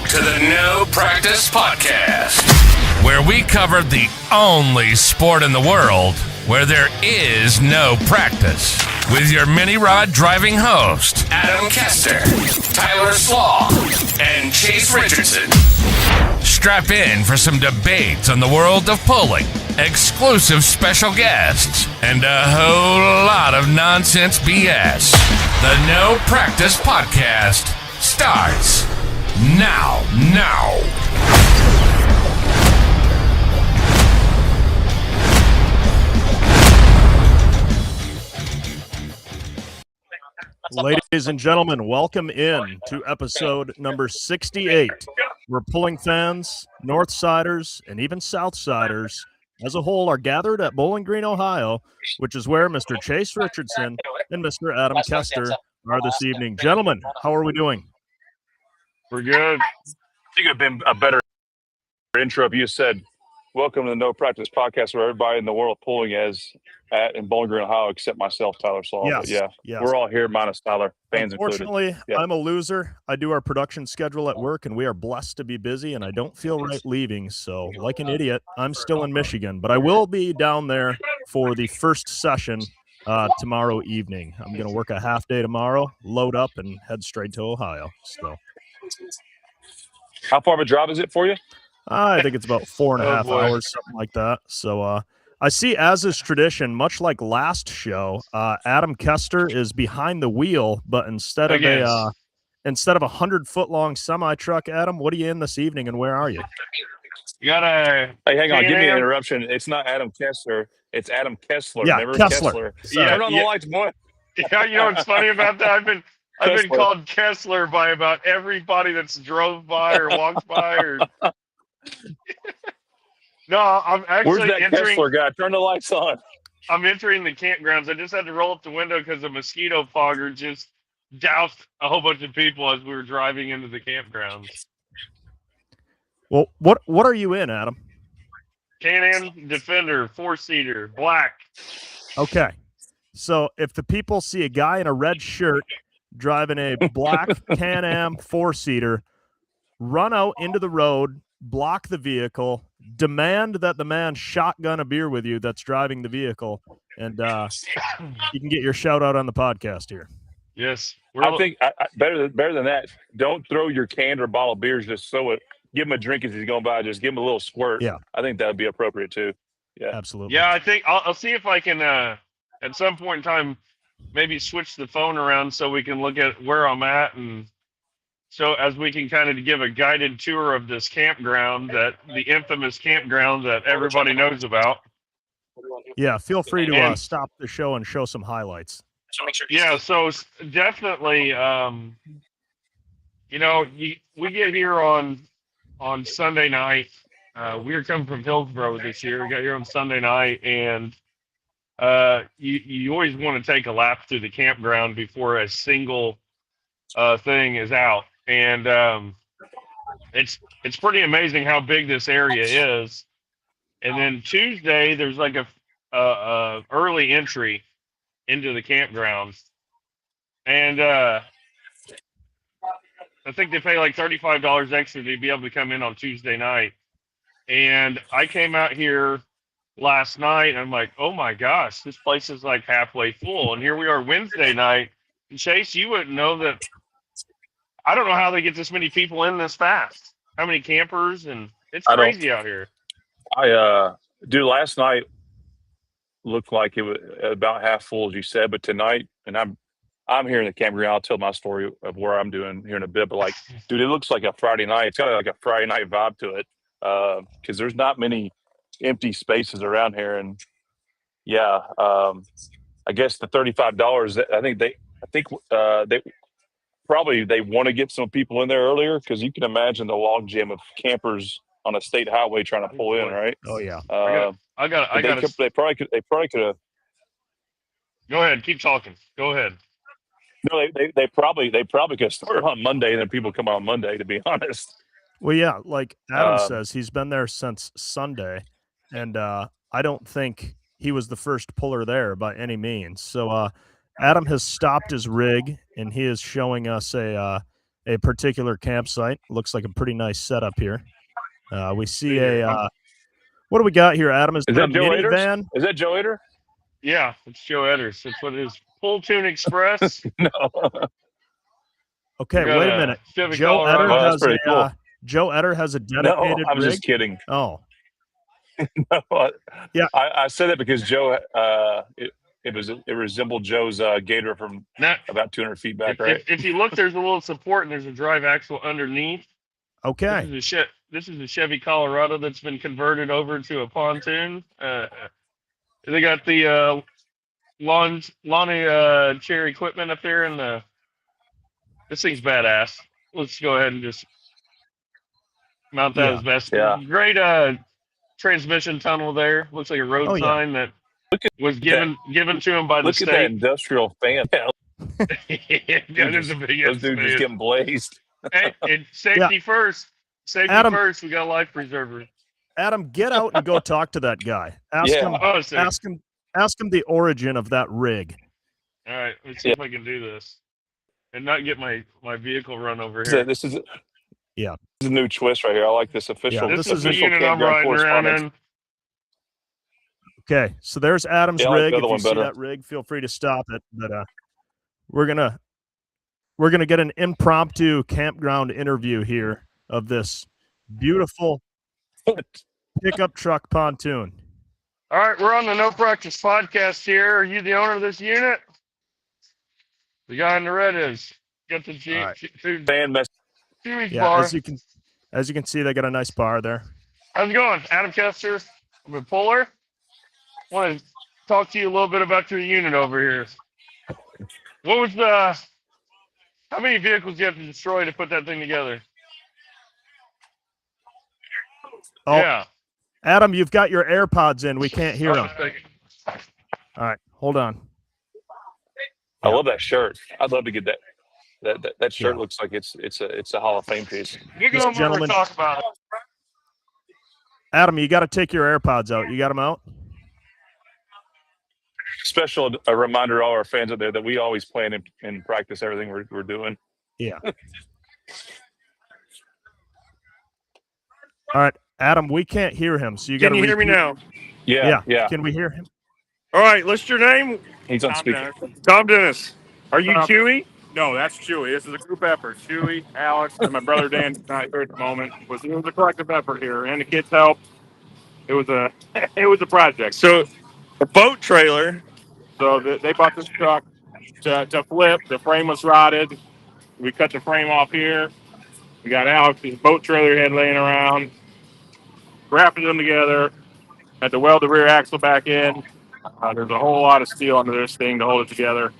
to the No Practice Podcast, where we cover the only sport in the world where there is no practice. With your mini rod driving host, Adam Kester, Tyler Slaw, and Chase Richardson. Strap in for some debates on the world of pulling, exclusive special guests, and a whole lot of nonsense BS. The No Practice Podcast starts now. Ladies and gentlemen, welcome in to episode number 68, where pulling fans, Northsiders, and even Southsiders as a whole are gathered at Bowling Green, Ohio, which is where Mr. Chase Richardson and Mr. Adam Kester are this evening. Gentlemen, how are we doing? We're good. I think it would have been a better intro if you said, welcome to the No Practice Podcast, where everybody in the world pulling in Bowling Green, Ohio, except myself, Tyler Slaw. Yes. We're all here, minus Tyler, fans Unfortunately, included. Yeah. I'm a loser. I do our production schedule at work, and we are blessed to be busy, and I don't feel right leaving. So, like an idiot, I'm still in Michigan. But I will be down there for the first session tomorrow evening. I'm going to work a half day tomorrow, load up, and head straight to Ohio. So, how far of a drive is it for you? I think it's about 4.5 hours, something like that. So, I see, as is tradition, much like last show, Adam Kester is behind the wheel, but instead of a 100-foot-long semi truck, Adam, what are you in this evening, and where are you? Hey, hang on, give me an interruption. It's not Adam Kester, it's Adam Kessler. Yeah, Remember? Kessler. Turn on the lights, boy. Yeah, you know what's funny about that? I've been called Kessler by about everybody that's drove by or walked by or. No, I'm actually Where's that Kessler guy? Turn the lights on. I'm entering the campgrounds. I just had to roll up the window because a mosquito fogger just doused a whole bunch of people as we were driving into the campgrounds. Well, what are you in, Adam? Can-Am Defender, 4-seater, black. Okay. So if the people see a guy in a red shirt driving a black Can-Am 4-seater, run out into the road, block the vehicle, demand that the man shotgun a beer with you that's driving the vehicle, and you can get your shout out on the podcast here. Yes. I think better than that, don't throw your canned or bottle of beers, just give him a drink as he's going by, just give him a little squirt. Yeah. I think that would be appropriate too. Yeah. Absolutely. Yeah, I think I'll see if I can at some point in time maybe switch the phone around so we can look at where I'm at, and so as we can kind of give a guided tour of this campground, the infamous campground that everybody knows about. Yeah, feel free to stop the show and show some highlights. Yeah, so definitely, we get here on Sunday night. We were coming from Hillsborough this year. We got here on Sunday night, and you always want to take a lap through the campground before a single thing is out. And it's pretty amazing how big this area is. And then Tuesday, there's like a early entry into the campground, and I think they pay like $35 extra to be able to come in on Tuesday night. And I came out here last night, and I'm like, oh my gosh, this place is like halfway full. And here we are Wednesday night. And Chase, you wouldn't know that. I don't know how they get this many people in this fast. How many campers, and it's crazy out here. Last night looked like it was about half full, as you said, but tonight, and I'm here in the campground. I'll tell my story of where I'm doing here in a bit, but it looks like a Friday night. It's got like a Friday night vibe to it, because there's not many empty spaces around here. And I guess the $35, I think they probably they want to get some people in there earlier, because you can imagine the log jam of campers on a state highway trying to pull in, right? Oh yeah. They probably could have. Go ahead, keep talking. Go ahead. No, they probably could start on Monday, and then people come on Monday, to be honest. Well, yeah, like Adam says, he's been there since Sunday, and I don't think he was the first puller there by any means. So Adam has stopped his rig, and he is showing us a a particular campsite. Looks like a pretty nice setup here. We see what do we got here, Adam? Is there that a Joe Aders? minivan? Is that Joe Ader? Yeah, it's Joe Edders. It's what it is. Pulltown Express. No. Okay, We got wait a minute. Chevy Joe Colorado. Eder Well, that's has pretty cool. Joe Eder has a No, dedicated I was rig. just kidding. Oh, Yeah, I said that because Joe, it resembled Joe's Gator from Now, about 200 feet back, right? if you look, there's a little support and there's a drive axle underneath. okay. This is a Chevy Colorado that's been converted over to a pontoon. They got the lawn chair equipment up there, and this thing's badass. Let's go ahead and just mount that as best. Yeah. Great transmission tunnel there. Looks like a road sign that was given to him by the Look at that state. industrial fan. That is a big Those dudes just getting blazed. Hey, and safety first. Safety Adam- first. We got a life preserver. Adam, get out and go talk to that guy. Ask Yeah. him. Oh, sorry. Ask him the origin of that rig. All right, let's see if I can do this and not get my vehicle run over here. This is Yeah. This is a new twist right here. I like this official. Yeah, This this is the official unit I'm riding around in. Okay, so there's Adam's Yeah, I like rig. the If other you one see better. that rig, feel free to stop it. But we're gonna get an impromptu campground interview here of this beautiful pickup truck pontoon. All right, we're on the No Practice podcast here. Are you the owner of this unit? The guy in the red is. Got the All right. Fan mess. Chewy's Yeah, bar. as you can see, they got a nice bar there. How's it going? Adam Kester. I'm a puller. Want to talk to you a little bit about your unit over here. What was how many vehicles do you have to destroy to put that thing together? Oh, Yeah. Adam, you've got your AirPods in. We can't hear them. Thank you. All right, hold on. I love that shirt. I'd love to get that. That shirt Yeah. looks like it's a Hall of Fame piece. You This go over gentleman- and talk about it. Adam, you got to take your AirPods out. You got them out? Special a reminder to all our fans out there that we always plan and practice everything we're doing. Yeah. All right, Adam, we can't hear him, so you got to Can you hear me now? Yeah. Can we hear him? All right, list your name. He's on speaker. Tom Dennis. Are you Chewy? No, that's Chewy. This is a group effort. Chewy, Alex, and my brother Dan's not here at the moment. It was a collective effort here, and the kids helped. It was a project. So, a boat trailer. So they bought this truck to flip. The frame was rotted. We cut the frame off here. We got Alex's boat trailer he had laying around. Grafted them together. Had to weld the rear axle back in. There's a whole lot of steel under this thing to hold it together.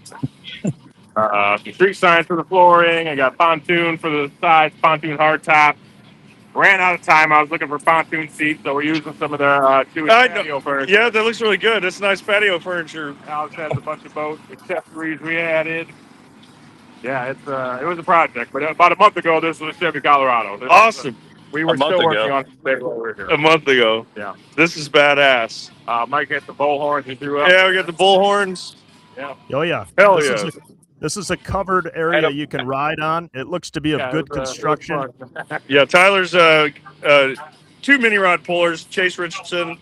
Some street signs for the flooring. I got pontoon for the sides, pontoon hardtop. Ran out of time. I was looking for pontoon seats, so we're using some of their Chewy patio furniture. Yeah, that looks really good. That's nice patio furniture. Alex has a bunch of boat accessories we added. Yeah, it was a project. But about a month ago, this was a Chevy Colorado. Awesome. We were A month still working ago. on it today while we were here. A month ago. Yeah. This is badass. Mike had the bullhorns he threw up. Yeah, we got the bullhorns. Oh, yeah. Hell this yeah. This is a covered area you can ride on. It looks to be of Yeah, good it was, construction. it was fun. Yeah, Tyler's two mini rod pullers, Chase Richardson,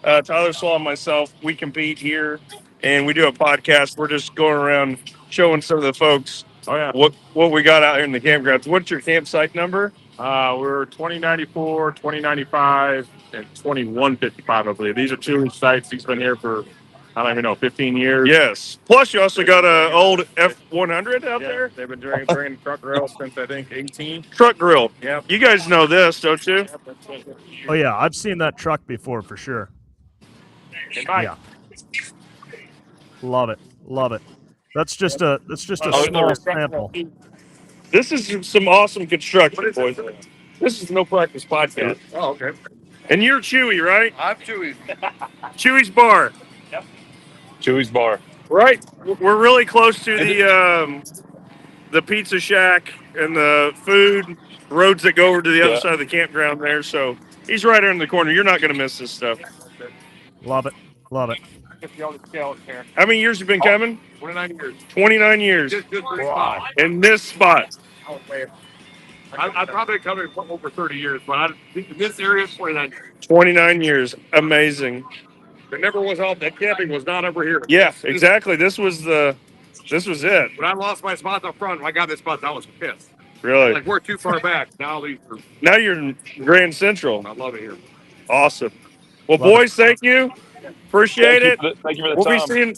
Tyler Slaw, and myself. We compete here, and we do a podcast. We're just going around showing some of the folks Oh, yeah. what we got out here in the campgrounds. What's your campsite number? We're 2094, 2095, and 2155, I believe. These are two sites. He's been here for, I don't even know, 15 years. Yes. Plus, you also got a old F100 out Yeah, there. they've been bringing truck rail since, I think, 18. Truck grill. Yep. You guys know this, don't you? Oh, yeah. I've seen that truck before for sure. Yeah. Love it. Love it. That's just a small sample. This is some awesome construction, boys. This is No Practice Podcast. Oh, okay. And you're Chewy, right? I'm Chewy. Chewy's Bar. Chewy's Bar. Right. We're really close to the Pizza Shack and the food roads that go over to the other Yeah. side of the campground there. So he's right there in the corner. You're not going to miss this stuff. Love it. Love it. How many years have you been coming? 29 years. 29 years. Just for this spot. In this spot. Oh man, I've probably been coming for over 30 years, but this area is 29. 29 years, amazing. There never was all that camping was not over here. Yeah, exactly. This was it. When I lost my spot up front, when I got this spot, I was pissed. Really? Like we're too far back. Now you're in Grand Central. I love it here. Awesome. Well, Love boys, thank you. Appreciate it. Thank you for the We'll be time. seeing.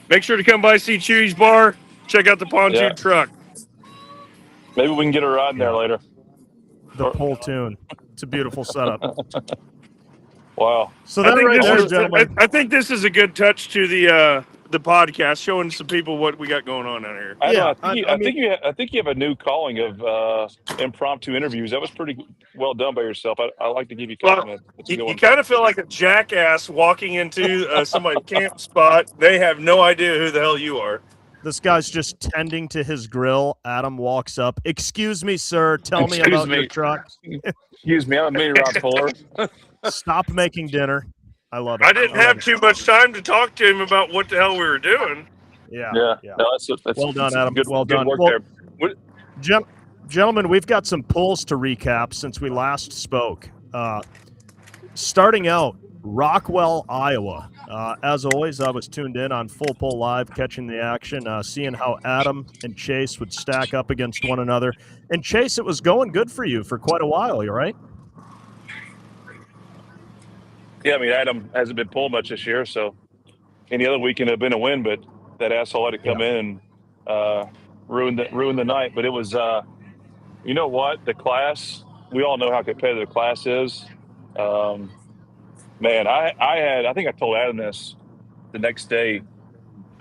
Make sure to come by see Chewy's Bar. Check out the pontoon Yeah. truck. Maybe we can get a ride in there Yeah. later. The Pulltown. It's a beautiful setup. Wow. So that right there, gentlemen. I think this is a good touch to the podcast, showing some people what we got going on out here. I think you have a new calling of impromptu interviews. That was pretty well done by yourself. I like to give you compliments. You kind of feel like a jackass walking into somebody's camp spot. They have no idea who the hell you are. This guy's just tending to his grill. Adam walks up. Excuse me, sir. Tell me about your truck. Excuse me. I'm a mini rod puller. Stop making dinner. I love it. I didn't have too much time to talk to him about what the hell we were doing. Yeah. No, that's well done, Adam. Good, well done. Good work well, there. Gentlemen, we've got some polls to recap since we last spoke. Starting out, Rockwell, Iowa. As always, I was tuned in on Full Pull Live, catching the action, seeing how Adam and Chase would stack up against one another. And Chase, it was going good for you for quite a while, you right? Yeah, I mean, Adam hasn't been pulling much this year, so any other weekend have been a win, but that asshole had to come in and ruin the night. But it was, you know what, the class, we all know how competitive the class is. Man, I think I told Adam this the next day.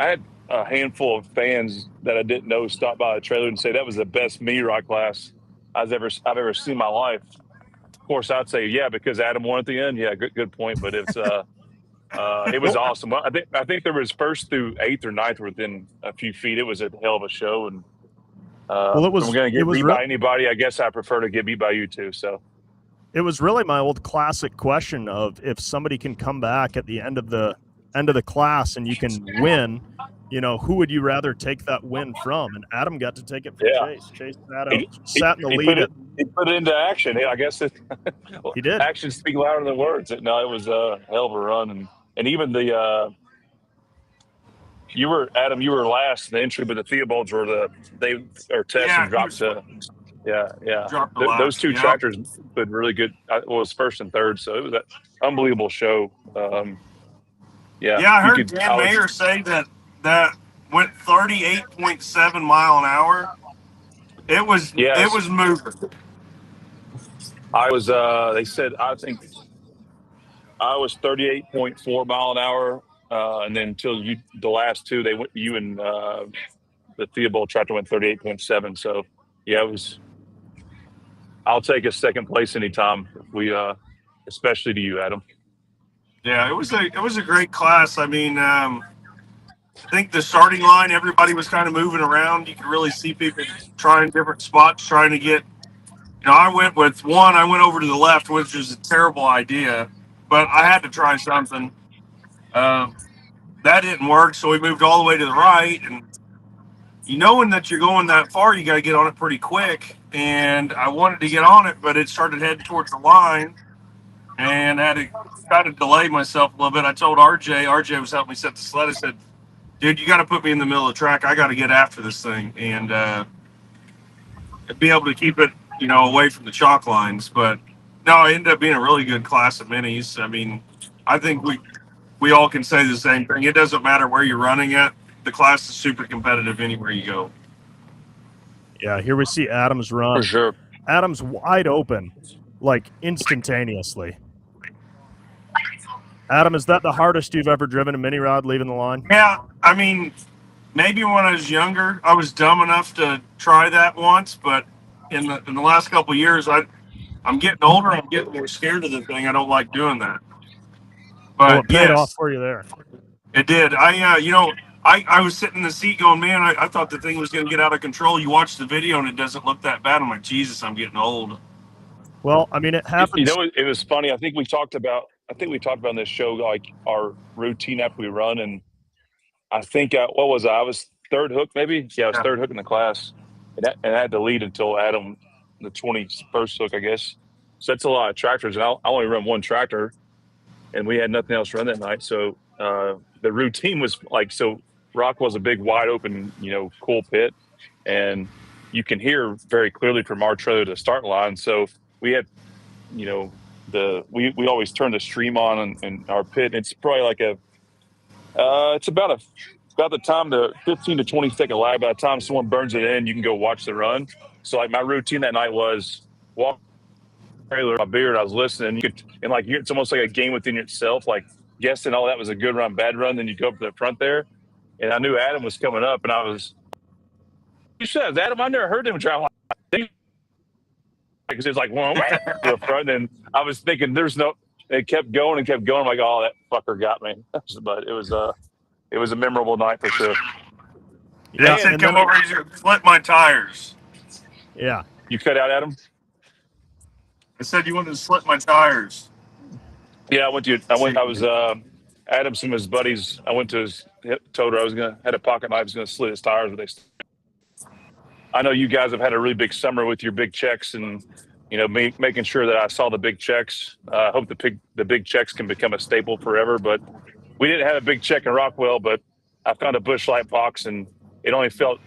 I had a handful of fans that I didn't know stop by the trailer and say that was the best mini rod class I've ever seen in my life. Of course, I'd say yeah because Adam won at the end. Yeah, good point. But it's it was awesome. I think there was first through 8th or 9th within a few feet. It was a hell of a show, and well, it was. If I'm going to get beat by anybody, I guess I prefer to get beat by you two. So. It was really my old classic question of if somebody can come back at the end of the class and you can win, you know, who would you rather take that win from? And Adam got to take it from Chase. Chase sat in the lead. He put it into action. I guess he did. Actions speak louder than words. No, it was a hell of a run, and even the you were last in the entry, but the Theobalds were testing dropped to. Yeah. Those two tractors put really good. It was first and third, so it was an unbelievable show. I heard Dan Mayer say that went 38.7 mile an hour. It was moving. I was. They said I think I was 38.4 mile an hour, and then until the last two, they went. You and the Theobald tractor went 38.7. So yeah, it was. I'll take a second place anytime. Especially to you, Adam. Yeah, it was a great class. I mean, I think the starting line, everybody was kind of moving around. You could really see people trying different spots, trying to get. You know, I went over to the left, which was a terrible idea, but I had to try something. That didn't work, so we moved all the way to the right, and knowing that you're going that far, you got to get on it pretty quick. And I wanted to get on it, but it started heading towards the line, and I had to kind of delay myself a little bit. I told RJ was helping me set the sled. I said, dude, you got to put me in the middle of the track. I got to get after this thing and be able to keep it, away from the chalk lines. But no, it ended up being a really good class of minis. I mean, I think we all can say the same thing. It doesn't matter where you're running at. The class is super competitive anywhere you go. Yeah, here we see Adam's run. For sure. Adam's wide open, like instantaneously. Adam, is that the hardest you've ever driven a mini rod leaving the line? Yeah, I mean, maybe when I was younger, I was dumb enough to try that once, but in the last couple of years, I'm getting older. I'm getting more scared of the thing. I don't like doing that. But it paid off for you there. It did. I was sitting in the seat going, man, I thought the thing was going to get out of control. You watch the video and it doesn't look that bad. I'm like, Jesus, I'm getting old. Well, I mean, it happens. It was funny. I think we talked about on this show, like our routine after we run. And I think, what was I? I was third hook, maybe? Yeah, I was third hook in the class. and I had to lead until Adam, the 21st hook, I guess. So that's a lot of tractors, and I only run one tractor, and we had nothing else run that night. So the routine was like, so Rockwell's a big, wide open, cool pit, and you can hear very clearly from our trailer to the start line. So we had, we always turn the stream on in our pit. It's probably like it's about the time the 15 to 20 second lag. By the time someone burns it in, you can go watch the run. So like my routine that night was walk trailer, my beard. I was listening. It's almost like a game within itself. Like guessing, oh, that was a good run, bad run. Then you go up to the front there, and I knew Adam was coming up, and I was, you said Adam. I never heard him drive like because it's like one to the front, and I was thinking it kept going and kept going. I'm like, oh, that fucker got me. But it was a memorable night for sure. Yeah, said come over here, flip my tires. Yeah. You cut out, Adam? I said you wanted to slip my tires. Yeah, I was Adam, some of his buddies. I went to his told her had a pocket knife, I was gonna slit his tires, but I know you guys have had a really big summer with your big checks, and making sure that I saw the big checks. I hope the big checks can become a staple forever. But we didn't have a big check in Rockwell, but I found a Busch Light box, and it only felt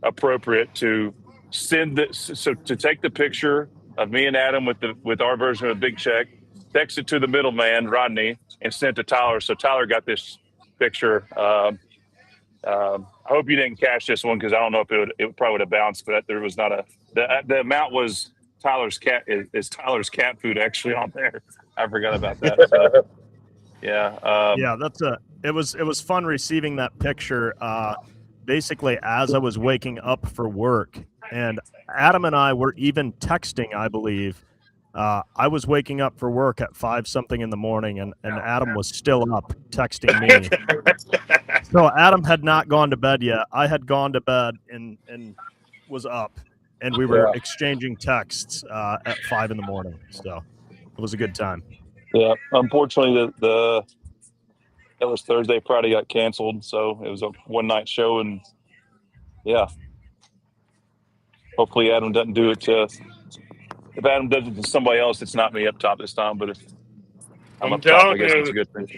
appropriate to to take the picture of me and Adam with our version of a big check, text it to the middleman Rodney, and send it to Tyler. So Tyler got this picture. I hope you didn't catch this one because I don't know if it probably would have bounced, but there was not the amount was Tyler's cat is Tyler's cat food actually on there. I forgot about that. So, yeah. Yeah, it was fun receiving that picture. Basically, as I was waking up for work, and Adam and I were even texting, I believe. I was waking up for work at 5 something in the morning, and Adam was still up texting me. So Adam had not gone to bed yet. I had gone to bed and was up, and we were exchanging texts at 5 in the morning. So it was a good time. Yeah, unfortunately, that was Thursday. Friday got canceled, so it was a one-night show, and hopefully Adam doesn't do it to. If Adam does it to somebody else, it's not me up top this time. But if I'm up top, I guess it's a good thing.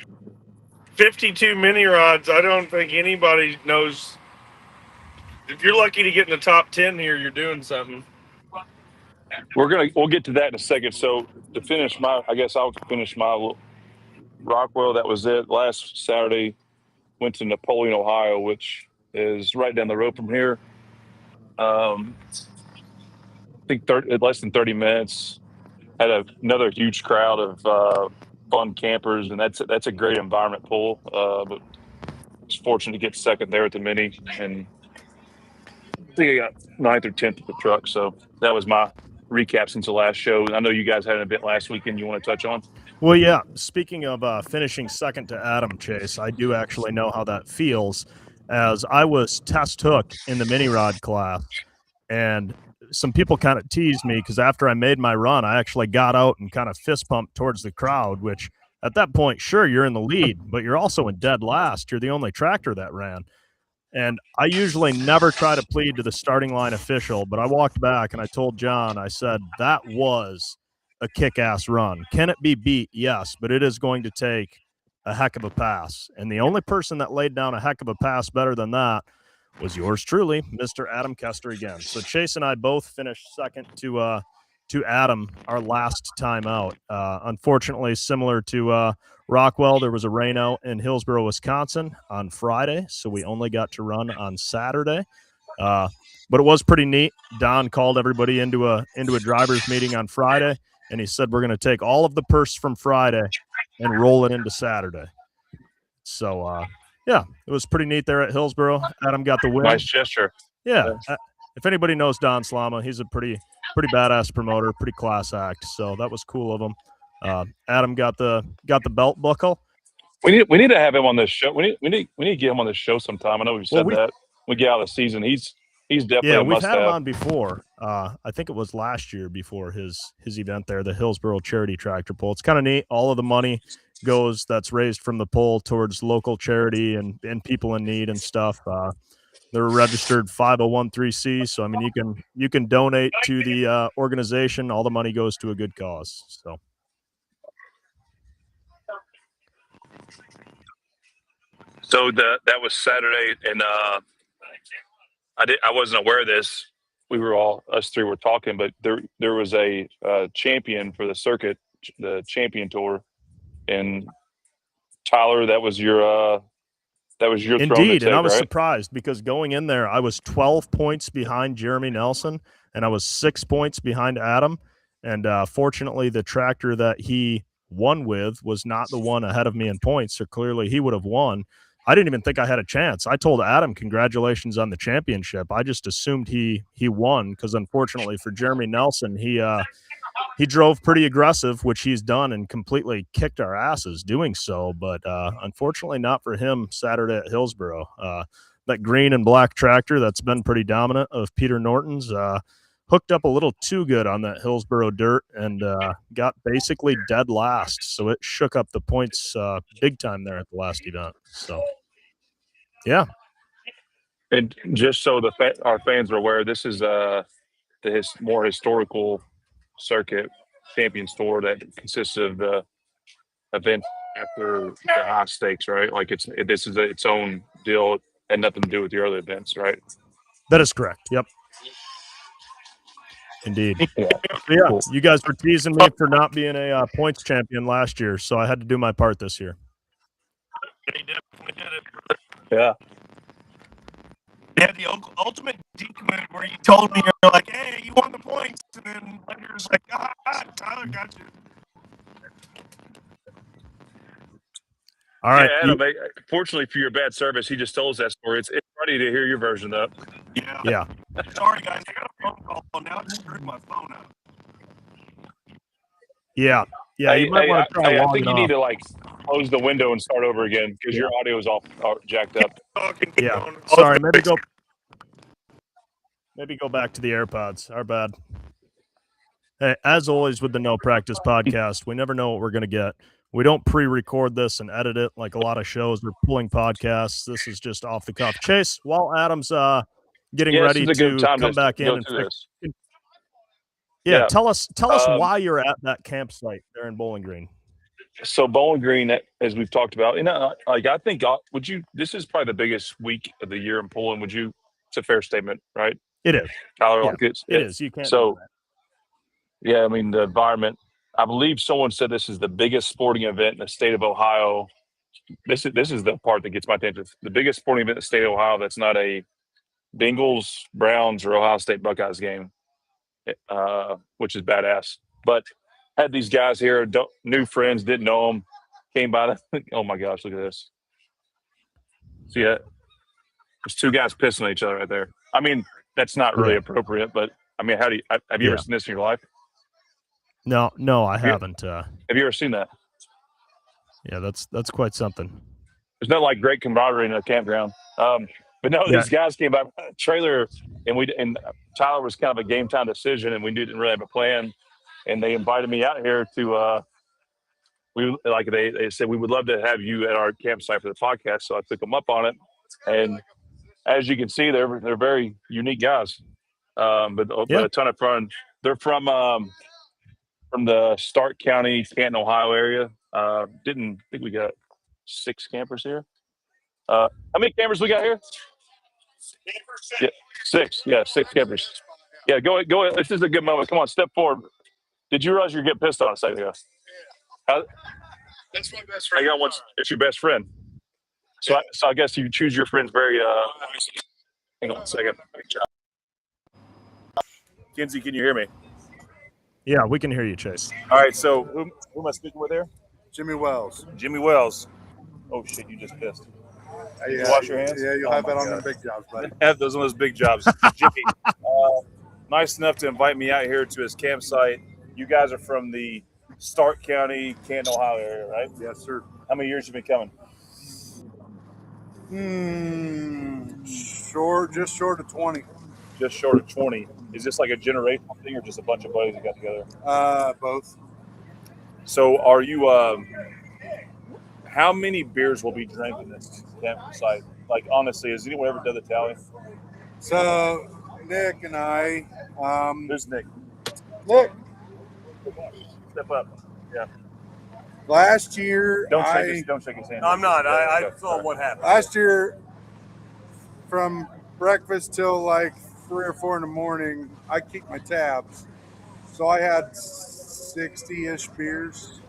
52 mini rods. I don't think anybody knows. If you're lucky to get in the top 10 here, you're doing something. We'll get to that in a second. So to finish I'll finish my little Rockwell. That was it. Last Saturday, went to Napoleon, Ohio, which is right down the road from here. I think less than 30 minutes. Had another huge crowd of fun campers, and that's a great environment pull. But I was fortunate to get second there at the mini, and I think I got 9th or 10th at the truck. So that was my recap since the last show. I know you guys had an event last weekend you want to touch on. Well, yeah. Speaking of finishing second to Adam, Chase, I do actually know how that feels, as I was test hooked in the mini rod class, and some people kind of teased me because after I made my run, I actually got out and kind of fist pumped towards the crowd, which at that point, sure, you're in the lead, but you're also in dead last. You're the only tractor that ran. And I usually never try to plead to the starting line official, but I walked back and I told John, I said, that was a kick-ass run. Can it be beat? Yes, but it is going to take a heck of a pass. And the only person that laid down a heck of a pass better than that was yours truly, Mr. Adam Kester again. So Chase and I both finished second to Adam our last time out. Unfortunately, similar to Rockwell, there was a rainout in Hillsboro, Wisconsin on Friday, so we only got to run on Saturday. But it was pretty neat. Don called everybody into a driver's meeting on Friday, and he said we're going to take all of the purse from Friday and roll it into Saturday. So, yeah, it was pretty neat there at Hillsboro. Adam got the win. Nice gesture. Yeah. If anybody knows Don Slama, he's a pretty badass promoter, pretty class act. So that was cool of him. Adam got the belt buckle. We need to have him on this show. We need to get him on this show sometime. I know we've said that. We get out of the season. He's definitely a we've must-have. had him on before. I think it was last year before his event there, the Hillsboro Charity Tractor Pull. It's kind of neat. All of the money that's raised from the pull towards local charity and people in need and stuff. They're a registered 501(c)(3), so I mean you can donate to the organization. All the money goes to a good cause. So that was Saturday, and I wasn't aware of this. Us three were talking, but there was a champion for the circuit, the champion tour, and Tyler, that was your throne to Indeed, take, and I was right? surprised because going in there, I was 12 points behind Jeremy Nelson, and I was 6 points behind Adam. And fortunately, the tractor that he won with was not the one ahead of me in points, so clearly he would have won. I didn't even think I had a chance. I told Adam, congratulations on the championship. I just assumed he won because unfortunately for Jeremy Nelson, he drove pretty aggressive, which he's done, and completely kicked our asses doing so. But unfortunately not for him Saturday at Hillsboro. That green and black tractor that's been pretty dominant of Peter Norton's hooked up a little too good on that Hillsboro dirt and got basically dead last. So it shook up the points big time there at the last event. So, yeah. And just so our fans are aware, this is the more historical circuit Champions Tour that consists of the event after the high stakes, right? Like this is its own deal, and nothing to do with your other events, right? That is correct. Yep. Indeed. Yeah. Yeah, Cool. you guys were teasing me for not being a points champion last year, so I had to do my part this year. They definitely did it. Yeah. Yeah, the ultimate decommit where you told me, you're like, hey, you won the points. And then later it's like, Tyler got you. All right. Yeah, Adam, fortunately for your bad service, he just told us that story. It's ready to hear your version of it. Yeah. Sorry, guys. I got a phone call. Now I screwed my phone up. Yeah. Yeah, you might want to try I think you need to close the window and start over again because your audio is all jacked up. Yeah. Sorry, maybe go back to the AirPods. Our bad. Hey, as always with the No Practice podcast, we never know what we're going to get. We don't pre-record this and edit it like a lot of shows. We're pulling podcasts. This is just off the cuff. Chase, while Adam's getting ready to come back in and fix. Yeah, tell us why you're at that campsite there in Bowling Green. So Bowling Green, as we've talked about, I think this is probably the biggest week of the year in pulling. It's a fair statement, right? It is. Tyler, yeah, it is. You can't. So, yeah, I mean the environment. I believe someone said this is the biggest sporting event in the state of Ohio. This is the part that gets my attention. The biggest sporting event in the state of Ohio that's not a Bengals, Browns, or Ohio State Buckeyes game, which is badass. But had these guys here, new friends, didn't know them, came by. Oh my gosh, look at this. See that? There's two guys pissing on each other right there. I mean, that's not really appropriate, but I mean, have you ever seen this in your life? No, I haven't. Have you ever seen that? Yeah, that's quite something. There's no great camaraderie in a campground. But no, these guys came by the trailer, and Tyler was kind of a game time decision, and we didn't really have a plan. And they invited me out here to. They said we would love to have you at our campsite for the podcast, so I took them up on it. And as you can see, they're very unique guys, but a ton of fun. They're from the Stark County, Canton, Ohio area. Didn't think we got 6 campers here. How many campers we got here? Yeah, 6. Yeah, 6 campers. Yeah, go ahead. This is a good moment. Come on, step forward. Did you realize you're getting pissed on a second ago? That's my best friend. It's your best friend. So I guess you choose your friends very. Hang on a second. Kinsey, can you hear me? Yeah, we can hear you, Chase. All right. So who am I speaking with there? Jimmy Wells. Jimmy Wells. Oh shit! You just pissed. You wash your hands. Yeah, you'll have that on the big jobs, buddy. Have those on those big jobs. Jimmy, nice enough to invite me out here to his campsite. You guys are from the Stark County, Canton, Ohio area, right? Yes, sir. How many years have you been coming? Just short of 20. Just short of 20. Is this like a generational thing or just a bunch of buddies that got together? Both. So are you how many beers will be drank in this campsite Like, honestly, has anyone ever done the tally? So Nick and I, Who's Nick? Nick, Step up. Yeah. last year, Don't shake his hand. No, I'm not. I Okay, saw sorry. what happened. last year, from breakfast till like 3 or 4 in the morning, I keep my tabs. So I had 60-ish beers.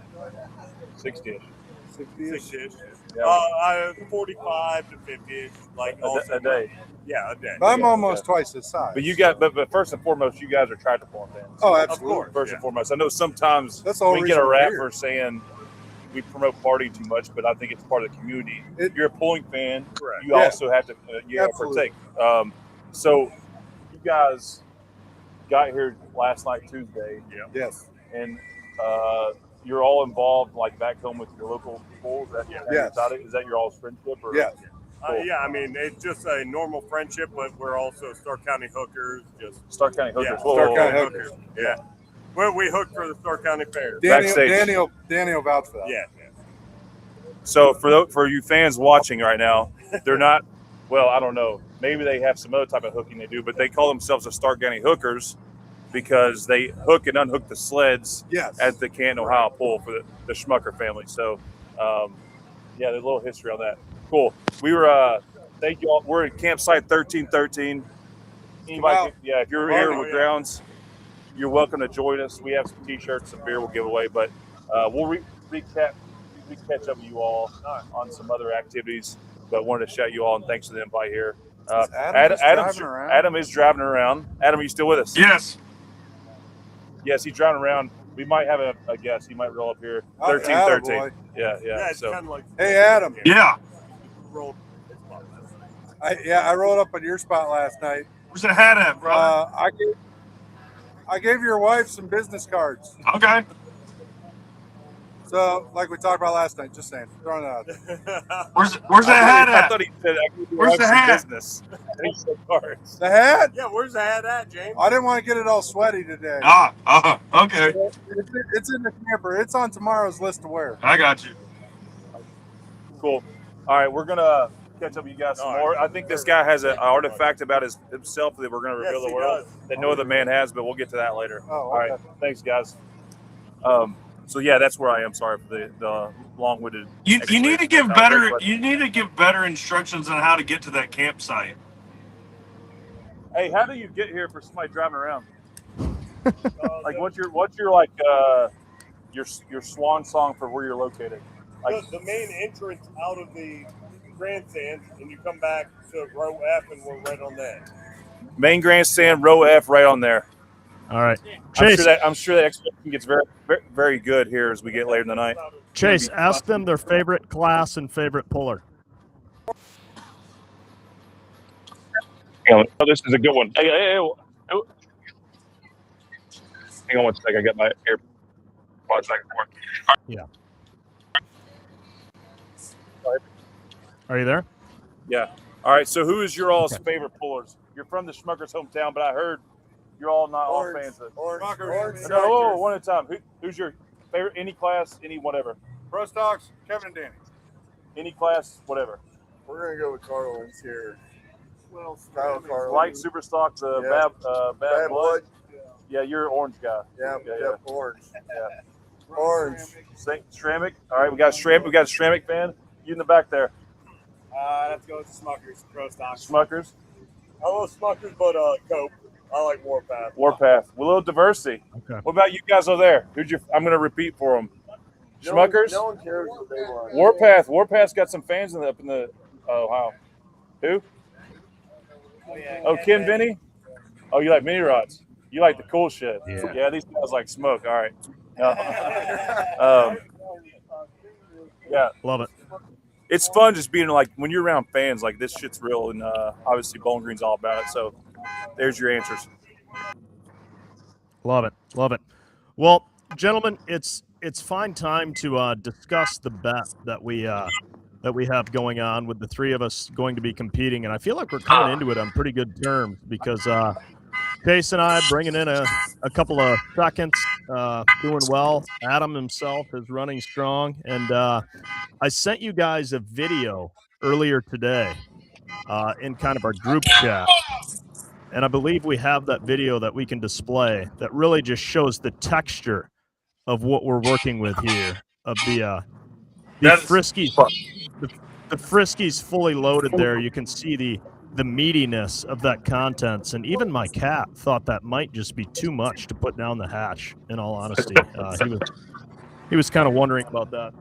60-ish. 60-ish. 6-ish. Yeah. I 45 to 50-ish, like A day. Yeah, a day. But I'm Yeah, almost twice the size. But first and foremost, you guys are tractor pulling fans. Oh, Of absolutely. course. First and foremost, I know sometimes That's the whole we get a reason we're rap here. for saying we promote partying too much, but I think it's part of the community. You're a pulling fan. Correct. You also have to Absolutely. partake. So you guys got here last night, Tuesday, Yes. and you're all involved, like back home with your local pools. Yes. Is that your all's friendship? Or? Yes. Cool. Yeah, I mean, it's just a normal friendship, but we're also Stark County hookers. Just Stark County Hookers. Yeah, Whoa, Stark whoa, County whoa. Hookers. Yeah. Well, we hook for the Stark County Fair. Backstage. Danny will vouch for that. Yeah. So for you fans watching right now, they're not. Well, I don't know. Maybe they have some other type of hooking they do, but they call themselves the Stark County Hookers because they hook and unhook the sleds Yes. at the Canton, Ohio pool for the Schmucker family. So, there's a little history on that. Cool. We were. Thank you all. We're at campsite 1313. Anybody? If you're here with grounds, you're welcome to join us. We have some T-shirts, some beer we'll give away, but we'll recap. We catch up with you all on some other activities, but wanted to shout you all and thanks for the invite here. Adam is driving around. Adam, are you still with us? Yes. Yes, he's driving around. We might have a guest. He might roll up here. Oh, 1313. attaboy. Yeah. It's kind of like Hey, Adam. Yeah. rolled. I rolled up on your spot last night. Where's the hat at, brother? I gave your wife some business cards. Okay. So, like we talked about last night, just saying, throwing it out there. Where's that hat I at? thought he said I could do Where's the some hat? business. And he said cards. The hat? Yeah, where's the hat at, James? I didn't want to get it all sweaty today. Okay. It's in the camper. It's on tomorrow's list to wear. I got you. Cool. All right, we're gonna catch up with you guys some more. I think this guy has an artifact about himself that we're gonna reveal to the world that no other man has, but we'll get to that later. Oh, All right, thanks, guys. So yeah, that's where I am. Sorry for the long-winded. You need to give better. But, You need to give better instructions on how to get to that campsite. hey, how do you get here for somebody driving around? Like, what's your like your swan song for where you're located? Like The main entrance out of the grandstand, and you come back to row F, and we're right on that. main grandstand, row F, right on there. All right. Chase, I'm sure that expectation gets very, very, very good here as we get later in the night. Chase, ask them their favorite class and favorite puller. Oh, this is a good one. Hey. Hang on one second. I got my AirPods back and forth. Yeah. Are you there? Yeah. All right. So, who is your all's favorite pullers? You're from the Schmuckers' hometown, but I heard you're all not all fans of. No, one at a time. Who's your favorite? Any class, any whatever. Pro Stocks, Kevin and Danny. Any class, whatever. We're going to go with Carlin's here. Well, Kyle Carlin. Light super stock, the bad blood. Yeah, you're an orange guy. Yeah, orange. Yeah. Orange. Stramick. All right, we got Stramick. We got a Stramick fan. You in the back there. I'd have to go with Smuckers, Pro Stock. Schmuckers. I love Smuckers, but Coke. I like Warpath. Warpath. With a little diversity. Okay. What about you guys over there? I'm going to repeat for them. Schmuckers. No one cares what they want. Warpath. Warpath's got some fans up in the Ohio. Who? Oh, Ken Vinny? Oh, you like mini rods? You like the cool shit? Yeah, these guys like smoke. All right. Yeah. Love it. It's fun just being like when you're around fans, like this shit's real, and obviously Bowling Green's all about it. So there's your answers. Love it. Love it. Well, gentlemen, it's fine time to discuss the bet that we have going on with the three of us going to be competing, and I feel like we're coming into it on pretty good terms because Chase and I bringing in a couple of seconds, doing well. Adam himself is running strong, and I sent you guys a video earlier today in kind of our group chat. And I believe we have that video that we can display that really just shows the texture of what we're working with here, of the Friskies. The Friskies fully loaded there. You can see the meatiness of that contents. And even my cat thought that might just be too much to put down the hatch, in all honesty. He was kind of wondering about that.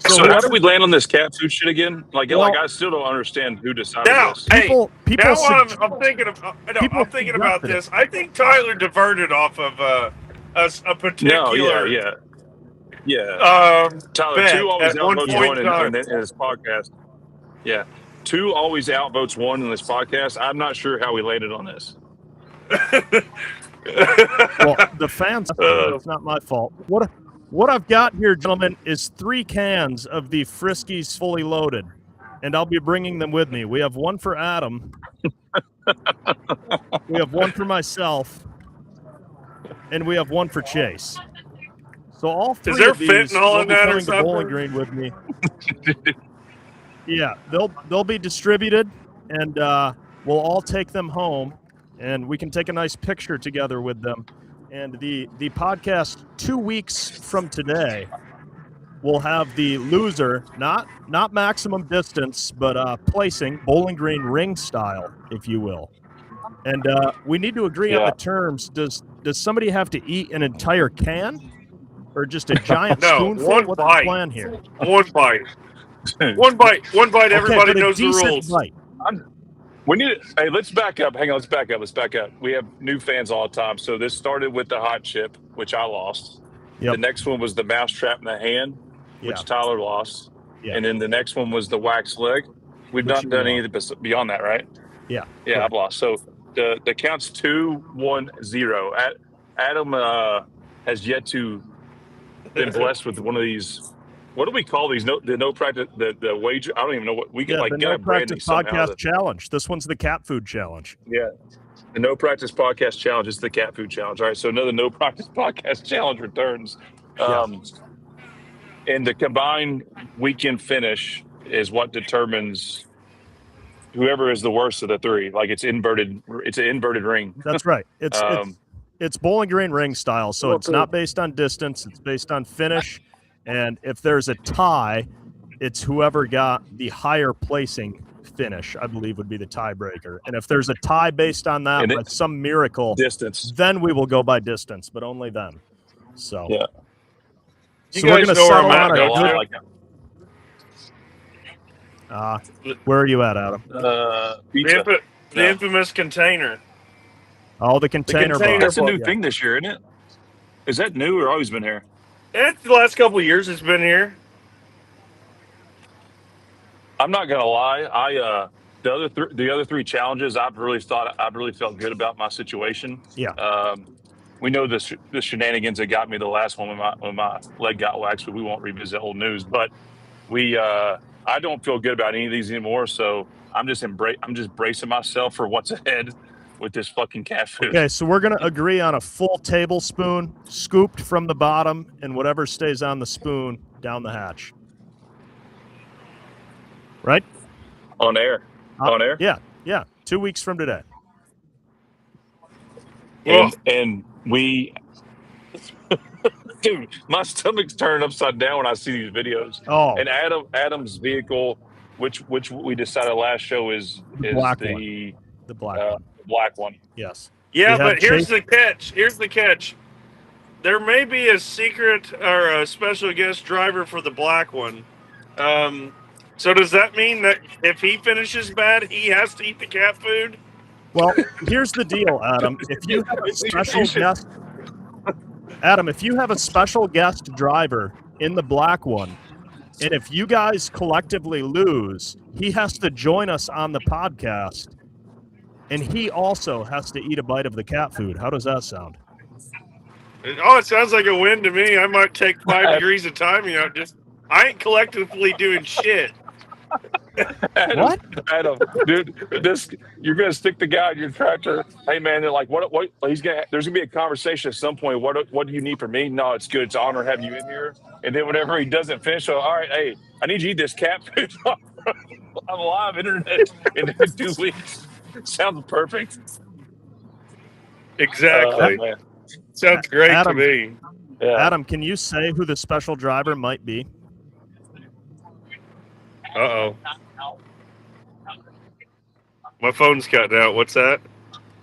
So how did we land on this cat food shit again? Like I still don't understand who decided this. People I'm thinking about this. I think Tyler diverted off of a particular. Yeah. Tyler, bet 2 always at one outvotes point 1 in his podcast. Yeah, 2 always outvotes 1 in this podcast. I'm not sure how we landed on this. Well, the fans, it's not my fault. What I've got here, gentlemen, is 3 cans of the Friskies fully loaded, and I'll be bringing them with me. We have 1 for Adam. We have 1 for myself, and we have 1 for Chase. So all 3 Is there of these fentanyl will in be that or coming to Bowling something? Green with me. Yeah, they'll be distributed, and we'll all take them home, and we can take a nice picture together with them. And the podcast 2 weeks from today will have the loser, not maximum distance, but placing Bowling Green ring style, if you will. And we need to agree on the terms. Does somebody have to eat an entire can, or just a giant spoonful? one What's bite. the plan here? One bite. One bite. Everybody but a knows the decent rules. bite. We need it. Hey, let's back up. Hang on, let's back up. We have new fans all the time. So this started with the hot chip, which I lost. Yep. The next one was the mousetrap in the hand, which Tyler lost. Yeah. And then the next one was the wax leg. We've not done anything beyond that, right? Yeah. Yeah, I've lost. So the count's 2-1-0. Adam has yet to been blessed with one of these. What do we call these? No practice. The wager. I don't even know what we can the get No a branding Practice somehow. Podcast Challenge. This one's the cat food challenge. Yeah. The No Practice Podcast Challenge is the cat food challenge. All right. So another No Practice Podcast Challenge returns. And the combined weekend finish is what determines whoever is the worst of the 3. Like it's inverted. It's an inverted ring. That's right. It's Bowling Green ring style. So it's not based on distance. It's based on finish. And if there's a tie, it's whoever got the higher placing finish, I believe, would be the tiebreaker. And if there's a tie based on that, by some miracle, distance, then we will go by distance, but only then. So, yeah. So we're going to settle on a good. Where are you at, Adam? The infamous container. Oh, the container bar. That's a new thing this year, isn't it? Is that new or always been here? It's the last couple of years it's been here. I'm not gonna lie. The other 3 challenges, I've really felt good about my situation. Yeah. We know the shenanigans that got me the last one when my leg got waxed, but we won't revisit old news. But I don't feel good about any of these anymore. So I'm just bracing myself for what's ahead with this fucking cat food. Okay, so we're going to agree on a full tablespoon scooped from the bottom and whatever stays on the spoon down the hatch. Right? On air. On air? Yeah. 2 weeks from today. And we... Dude, my stomach's turned upside down when I see these videos. Oh. And Adam's vehicle, which we decided last show is the black one. Black one. Yes. Yeah, but here's the catch. There may be a secret or a special guest driver for the black one. So does that mean that if he finishes bad, he has to eat the cat food? Well, here's the deal, Adam. If you have a special guest, Adam, if you have a special guest driver in the black one, and if you guys collectively lose, he has to join us on the podcast, and he also has to eat a bite of the cat food. How does that sound? Oh, it sounds like a win to me. I might take 5 degrees of time. I ain't collectively doing shit. What? Adam, dude, you're gonna stick the guy in your tractor. Hey man, they're like, what? There's gonna be a conversation at some point. What do you need from me? No, it's good. It's an honor having you in here. And then whenever he doesn't finish, all right, hey, I need you to eat this cat food. on live internet in 2 weeks. Sounds perfect. Exactly. Man. Sounds great Adam, to me. Yeah. Adam, can you say who the special driver might be? Uh-oh. My phone's cutting out. What's that?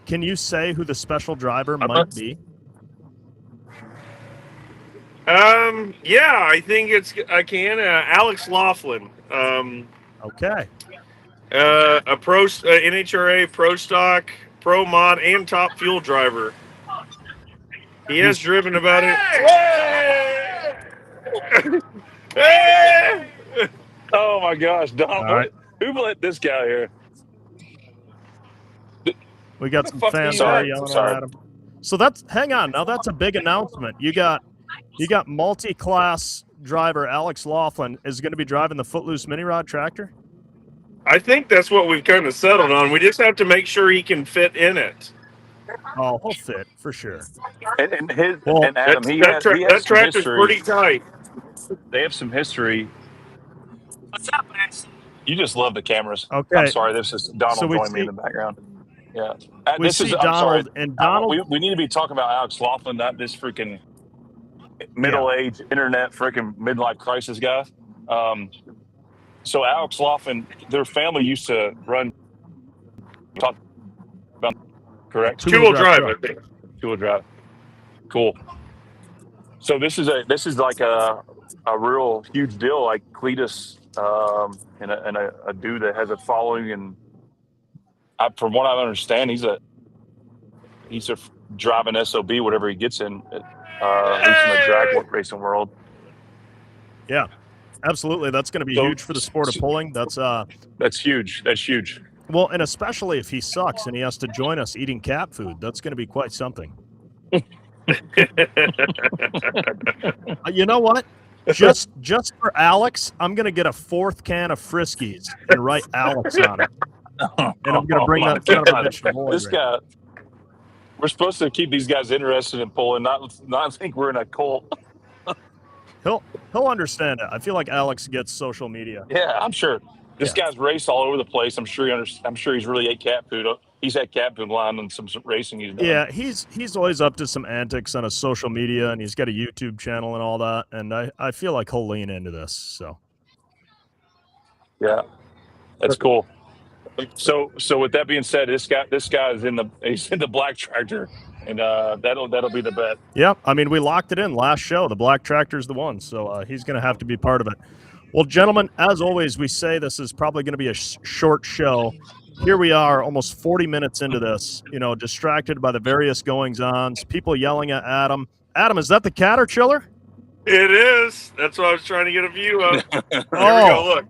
Can you say who the special driver might be? Yeah, I think I can. Alex Laughlin. Okay. A pro NHRA pro stock, pro mod, and top fuel driver. He has driven about it. Oh my gosh, Donald! All right. Who let this guy here? We got some fuck fans is that? already yelling Sorry. at Adam. So hang on. Now that's a big announcement. You got multi-class driver Alex Laughlin is going to be driving the Footloose mini rod tractor. I think that's what we've kind of settled on. We just have to make sure he can fit in it. Oh, he'll fit for sure. And Adam, That tractor's pretty tight. They have some history. What's up, Max? You just love the cameras. Okay. I'm sorry. This is Donald So joining me in the background. Yeah. We see Donald, and Donald. We need to be talking about Alex Laughlin, not this freaking middle-aged internet freaking midlife crisis guy. So Alex Laughlin, their family used to run. Correct. Two-wheel drive, I think. Two-wheel drive. Cool. So this is like a real huge deal, like Cletus, and a dude that has a following, and from what I understand, he's a driving SOB, whatever he gets in, at least in the drag racing world. Yeah, absolutely. That's going to be huge for the sport of pulling. That's huge. That's huge. Well, and especially if he sucks and he has to join us eating cat food, that's going to be quite something. You know what? Just for Alex, I'm going to get a 4th can of Friskies and write Alex on it. And I'm going to bring that son of a bitch to Lloyd. This guy, we're supposed to keep these guys interested in pulling, not think we're in a cult. He'll understand it. I feel like Alex gets social media. Yeah, I'm sure. This guy's raced all over the place. I'm sure he's really ate cat food. He's had cat food line on some racing he's done. Yeah, he's always up to some antics on his social media, and he's got a YouTube channel and all that. And I feel like he'll lean into this. So yeah, that's cool. So with that being said, this guy is in the black tractor, and that'll be the bet. Yeah, I mean, we locked it in last show. The black tractor's the one, so he's going to have to be part of it. Well, gentlemen, as always, we say this is probably going to be a short show. Here we are, almost 40 minutes into this, distracted by the various goings-ons, people yelling at Adam. Adam, is that the Caterchiller? It is. That's what I was trying to get a view of. There we go, look.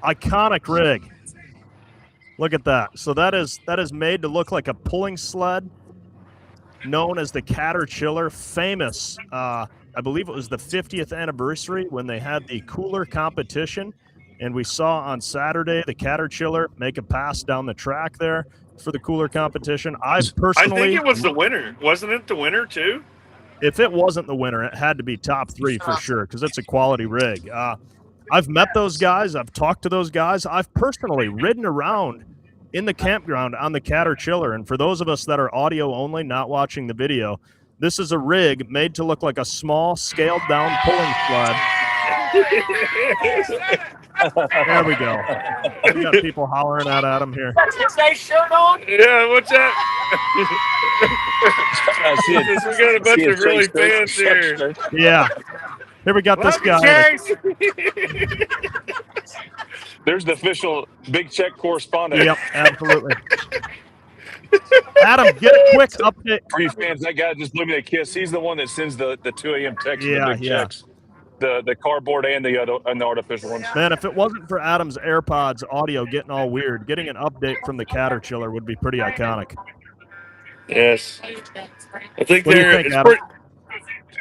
Iconic rig. Look at that. So that is made to look like a pulling sled, known as the Caterchiller, famous. I believe it was the 50th anniversary when they had the cooler competition, and we saw on Saturday the Caterchiller make a pass down the track there for the cooler competition. I think it was the winner. Wasn't it the winner too? If it wasn't the winner, it had to be top 3 for sure, because it's a quality rig. I've met those guys. I've talked to those guys. I've personally ridden around in the campground on the Caterchiller. And for those of us that are audio only, not watching the video, this is a rig made to look like a small, scaled-down pulling sled. There we go. We got people hollering at Adam here. That's his nice shirt on? Yeah, what's that? We got a bunch of really fans here. Yeah. Here we got this guy. There's the official Big Check correspondent. Yep, absolutely. Adam, get a quick update. For you fans, that guy just blew me a kiss. He's the one that sends the 2 a.m. text with the big checks. The cardboard and the artificial ones. Man, if it wasn't for Adam's AirPods audio getting all weird, getting an update from the Caterchiller would be pretty iconic. Yes. I think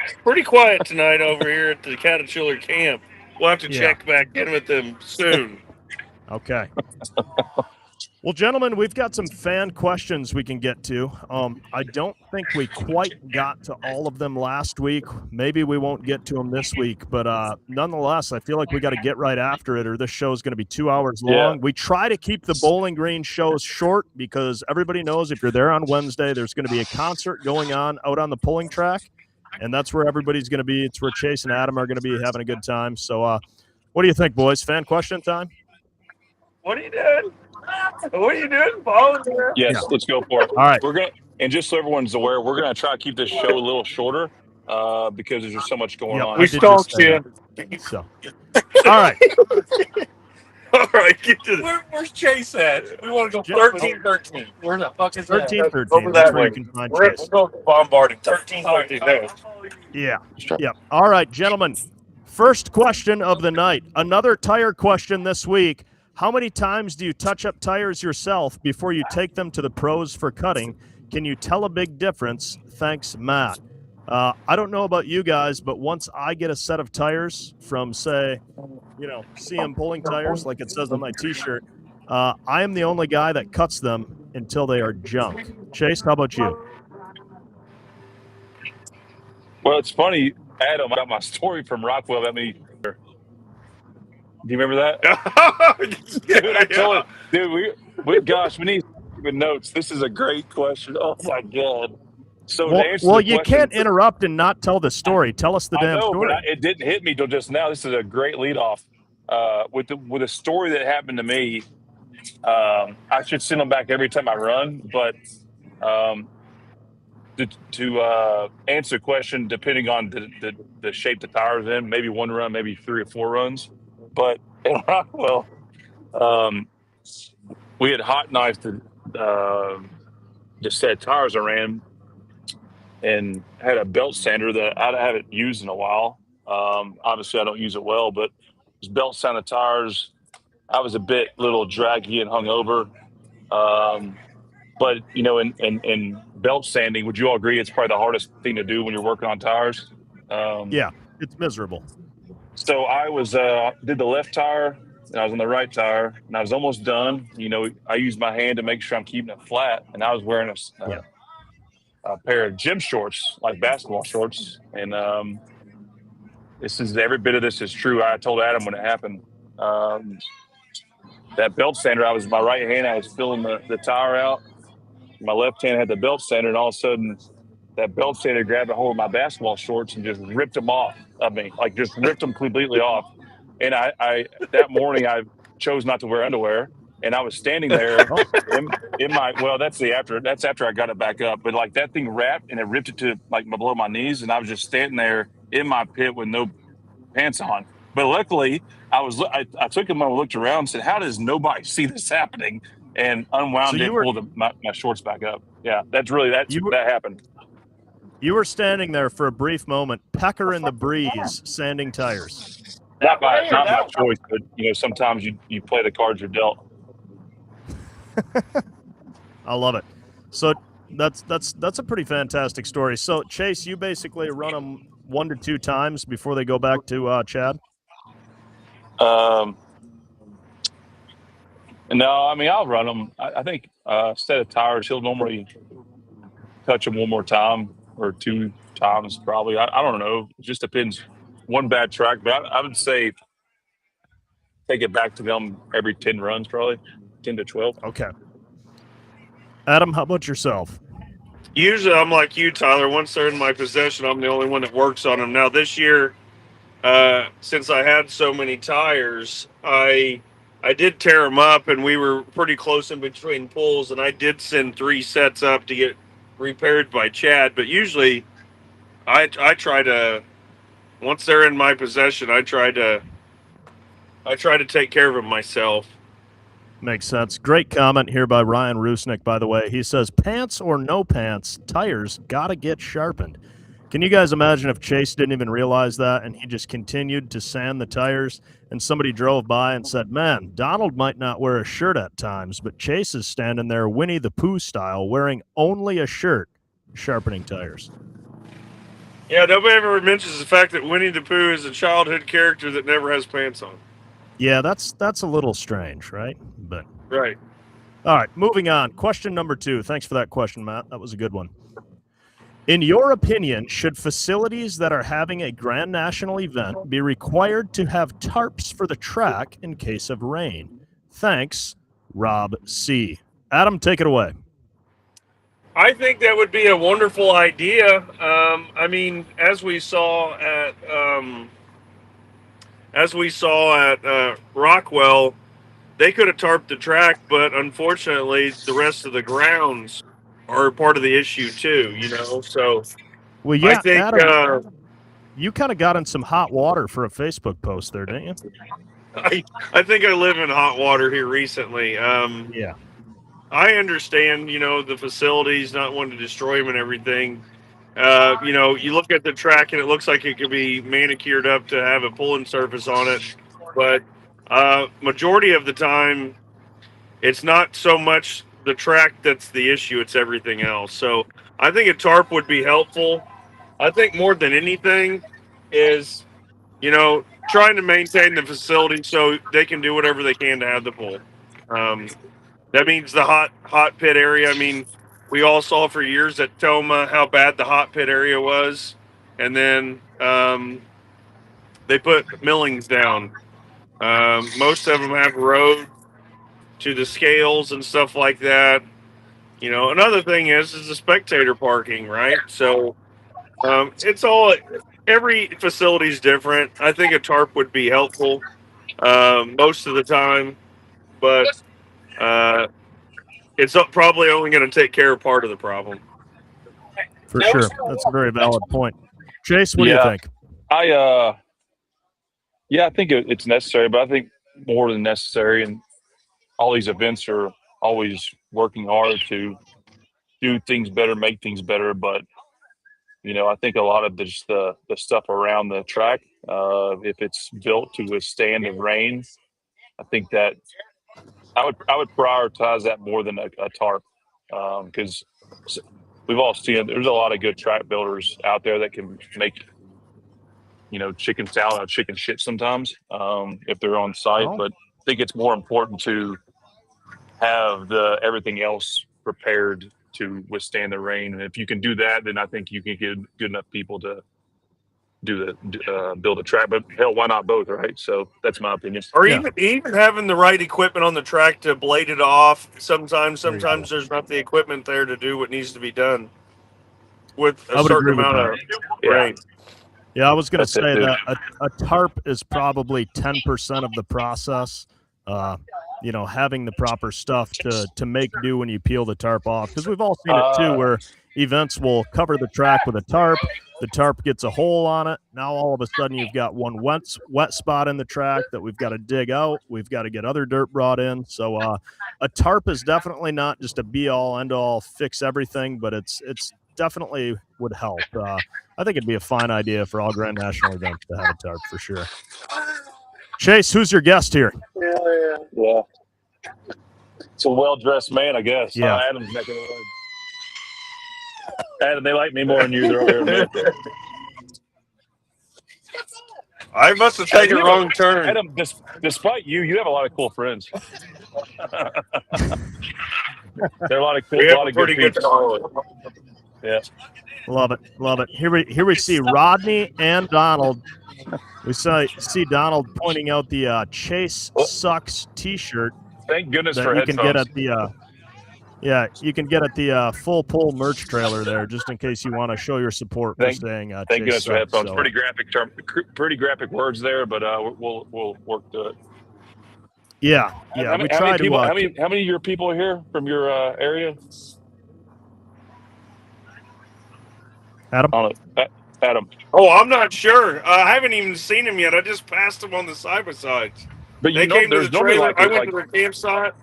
it's pretty quiet tonight over here at the Caterchiller camp. We'll have to check back in with them soon. Okay. Well, gentlemen, we've got some fan questions we can get to. I don't think we quite got to all of them last week. Maybe we won't get to them this week, but nonetheless, I feel like we got to get right after it, or this show is going to be 2 hours long. We try to keep the Bowling Green shows short because everybody knows if you're there on Wednesday, there's going to be a concert going on out on the pulling track, and that's where everybody's going to be. It's where Chase and Adam are going to be having a good time. So what do you think, boys? Fan question time? What are you doing? What are you doing, Paul? Yes, let's go for it. All right. We're gonna, and just so everyone's aware, we're gonna try to keep this show a little shorter because there's just so much going on. We stalked you. So, all right. All right, get to where's Chase at? We want to go 13-13. Where the fuck is 13-13. Over That's that where way. you can find We're Chase. going to bombarding 13-13. Yeah. All right, gentlemen. First question of the night. Another tire question this week. How many times do you touch up tires yourself before you take them to the pros for cutting? Can you tell a big difference? Thanks, Matt. I don't know about you guys, but once I get a set of tires from, say, CM Pulling Tires, like it says on my T-shirt, I am the only guy that cuts them until they are junk. Chase, how about you? Well, it's funny, Adam. I got my story from Rockwell. Do you remember that? Dude, I told you, we gosh, we need notes. This is a great question. Oh my god! So to answer the you question, can't interrupt and not tell the story. Tell us the damn story. But it didn't hit me till just now. This is a great lead off. With a story that happened to me. I should send them back every time I run, but to answer the question, depending on the shape the tire's in, maybe one run, maybe 3 or 4 runs. But in Rockwell, we had hot knifed the set of tires I ran and had a belt sander that I haven't used in a while. Obviously, I don't use it well, but it was belt sander tires. I was a little draggy and hungover. But, in belt sanding, would you all agree it's probably the hardest thing to do when you're working on tires? Yeah, it's miserable. So I was did the left tire, and I was on the right tire, and I was almost done. I used my hand to make sure I'm keeping it flat, and I was wearing a pair of gym shorts, like basketball shorts. And every bit of this is true. I told Adam when it happened. That belt sander, my right hand, I was filling the tire out. My left hand had the belt sander, and all of a sudden, that belt sander grabbed a hold of my basketball shorts and just ripped them off of me, like just ripped them completely off. And I that morning I chose not to wear underwear, and I was standing there in my that's after I got it back up, but like that thing wrapped and it ripped it to like below my knees, and I was just standing there in my pit with no pants on. But luckily, I took a moment, looked around, and said, "How does nobody see this happening?" And unwound it, pulled my shorts back up. Yeah, that happened. You were standing there for a brief moment, pecker in the breeze, sanding tires. Not my choice, but sometimes you play the cards you're dealt. I love it. So that's a pretty fantastic story. So Chase, you basically run them 1 to 2 times before they go back to Chad. No, I'll run them. I think a set of tires, he'll normally touch them 1 more time or 2 times probably. I don't know. It just depends. One bad track, but I would say take it back to them every 10 runs, probably 10 to 12. Okay. Adam, how about yourself? Usually I'm like you, Tyler. Once they're in my possession, I'm the only one that works on them. Now this year, since I had so many tires, I did tear them up, and we were pretty close in between pulls, and I did send 3 sets up to get repaired by Chad. But usually I try to, once they're in my possession, I try to take care of them myself. Makes sense. Great comment here by Ryan Rusnick, by the way. He says, pants or no pants, tires gotta get sharpened. Can you guys imagine if Chase didn't even realize that and he just continued to sand the tires and somebody drove by and said, man, Donald might not wear a shirt at times, but Chase is standing there Winnie the Pooh style, wearing only a shirt, sharpening tires. Yeah, nobody ever mentions the fact that Winnie the Pooh is a childhood character that never has pants on. Yeah, that's a little strange, right? But right. All right, moving on. Question number 2. Thanks for that question, Matt. That was a good one. In your opinion, should facilities that are having a Grand National event be required to have tarps for the track in case of rain? Thanks, Rob C. Adam, take it away. I think that would be a wonderful idea. I mean, as we saw at Rockwell, they could have tarped the track, but unfortunately, the rest of the grounds are part of the issue too. You know, so Well, I yeah, think Adam, you kind of got in some hot water for a Facebook post there, didn't you? I think I live in hot water here recently. Yeah. I understand, you know, the facilities not wanting to destroy them and everything. You know, you look at the track and it looks like it could be manicured up to have a pulling surface on it, but majority of the time, it's not so much the track that's the issue; it's everything else. So I think a tarp would be helpful. I think more than anything is, you know, trying to maintain the facility so they can do whatever they can to have the pool. That means the hot pit area. I mean, we all saw for years at Toma how bad the hot pit area was, and then they put millings down. Most of them have road to the scales and stuff like that. You know, another thing is the spectator parking, right? So it's all every facility is different. I think a tarp would be helpful most of the time, but it's probably only going to take care of part of the problem. For sure. That's a very valid point. Chase, what do you think? I think it's necessary, but I think more than necessary. And all these events are always working hard to do things better, make things better. But, you know, I think a lot of the stuff around the track, if it's built to withstand the rain, I think that I would prioritize that more than a tarp, because we've all seen it. There's a lot of good track builders out there that can make, you know, chicken salad or chicken shit sometimes if they're on site. Oh. But I think it's more important to have everything else prepared to withstand the rain. And if you can do that, then I think you can get good enough people to build a track. But hell, why not both, right? So that's my opinion. Or even having the right equipment on the track to blade it off. Sometimes there's not the equipment there to do what needs to be done with a certain amount of rain. Yeah, I was going to say that a tarp is probably 10% of the process. You know, having the proper stuff to make do when you peel the tarp off, because we've all seen it too, where events will cover the track with a tarp. The tarp gets a hole on it. Now all of a sudden you've got one wet spot in the track that we've got to dig out. We've got to get other dirt brought in. So a tarp is definitely not just a be all end all fix everything, but it's definitely would help. I think it'd be a fine idea for all Grand National events to have a tarp for sure. Chase, who's your guest here? Yeah. It's a well-dressed man, I guess. Yeah. Adam's neck of the woods. Adam, they like me more than you. They're over here. I must have taken a wrong turn. Adam, despite you have a lot of cool friends. There are a lot of cool, we have a lot of pretty good people. Yeah. Love it. Here we see Rodney and Donald. We see Donald pointing out the Chase Sucks T-shirt. Thank goodness that for you headphones. can get at the you can get at the Full Pull merch trailer there, just in case you want to show your support for saying thank Chase goodness for Sucks. headphones. So. Pretty graphic words there, but we'll work to it. Yeah. How We try to. How many of your people are here from your area? Adam. Adam. Oh, I'm not sure. I haven't even seen him yet. I just passed him on the side by sides. But they came to the trailer. I went to their campsite.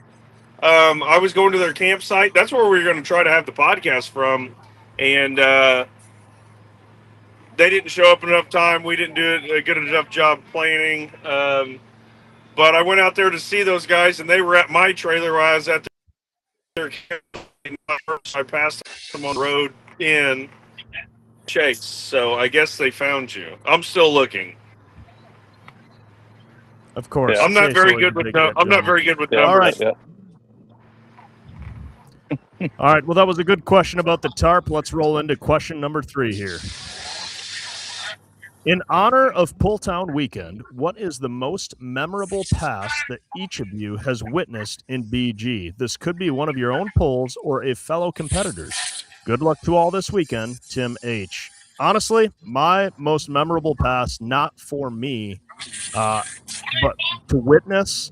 I was going to their campsite. That's where we were going to try to have the podcast from, and they didn't show up in enough time. We didn't do a good enough job planning. But I went out there to see those guys, and they were at my trailer while I was at their campsite. I passed them on the road in Chase, so I guess they found you. I'm still looking. Of course. I'm not very good with numbers. All right. Yeah. All right. Well, that was a good question about the tarp. Let's roll into question number 3 here. In honor of Pulltown weekend, what is the most memorable pass that each of you has witnessed in BG? This could be one of your own pulls or a fellow competitor's. Good luck to all this weekend, Tim H. Honestly, my most memorable pass, not for me, but to witness,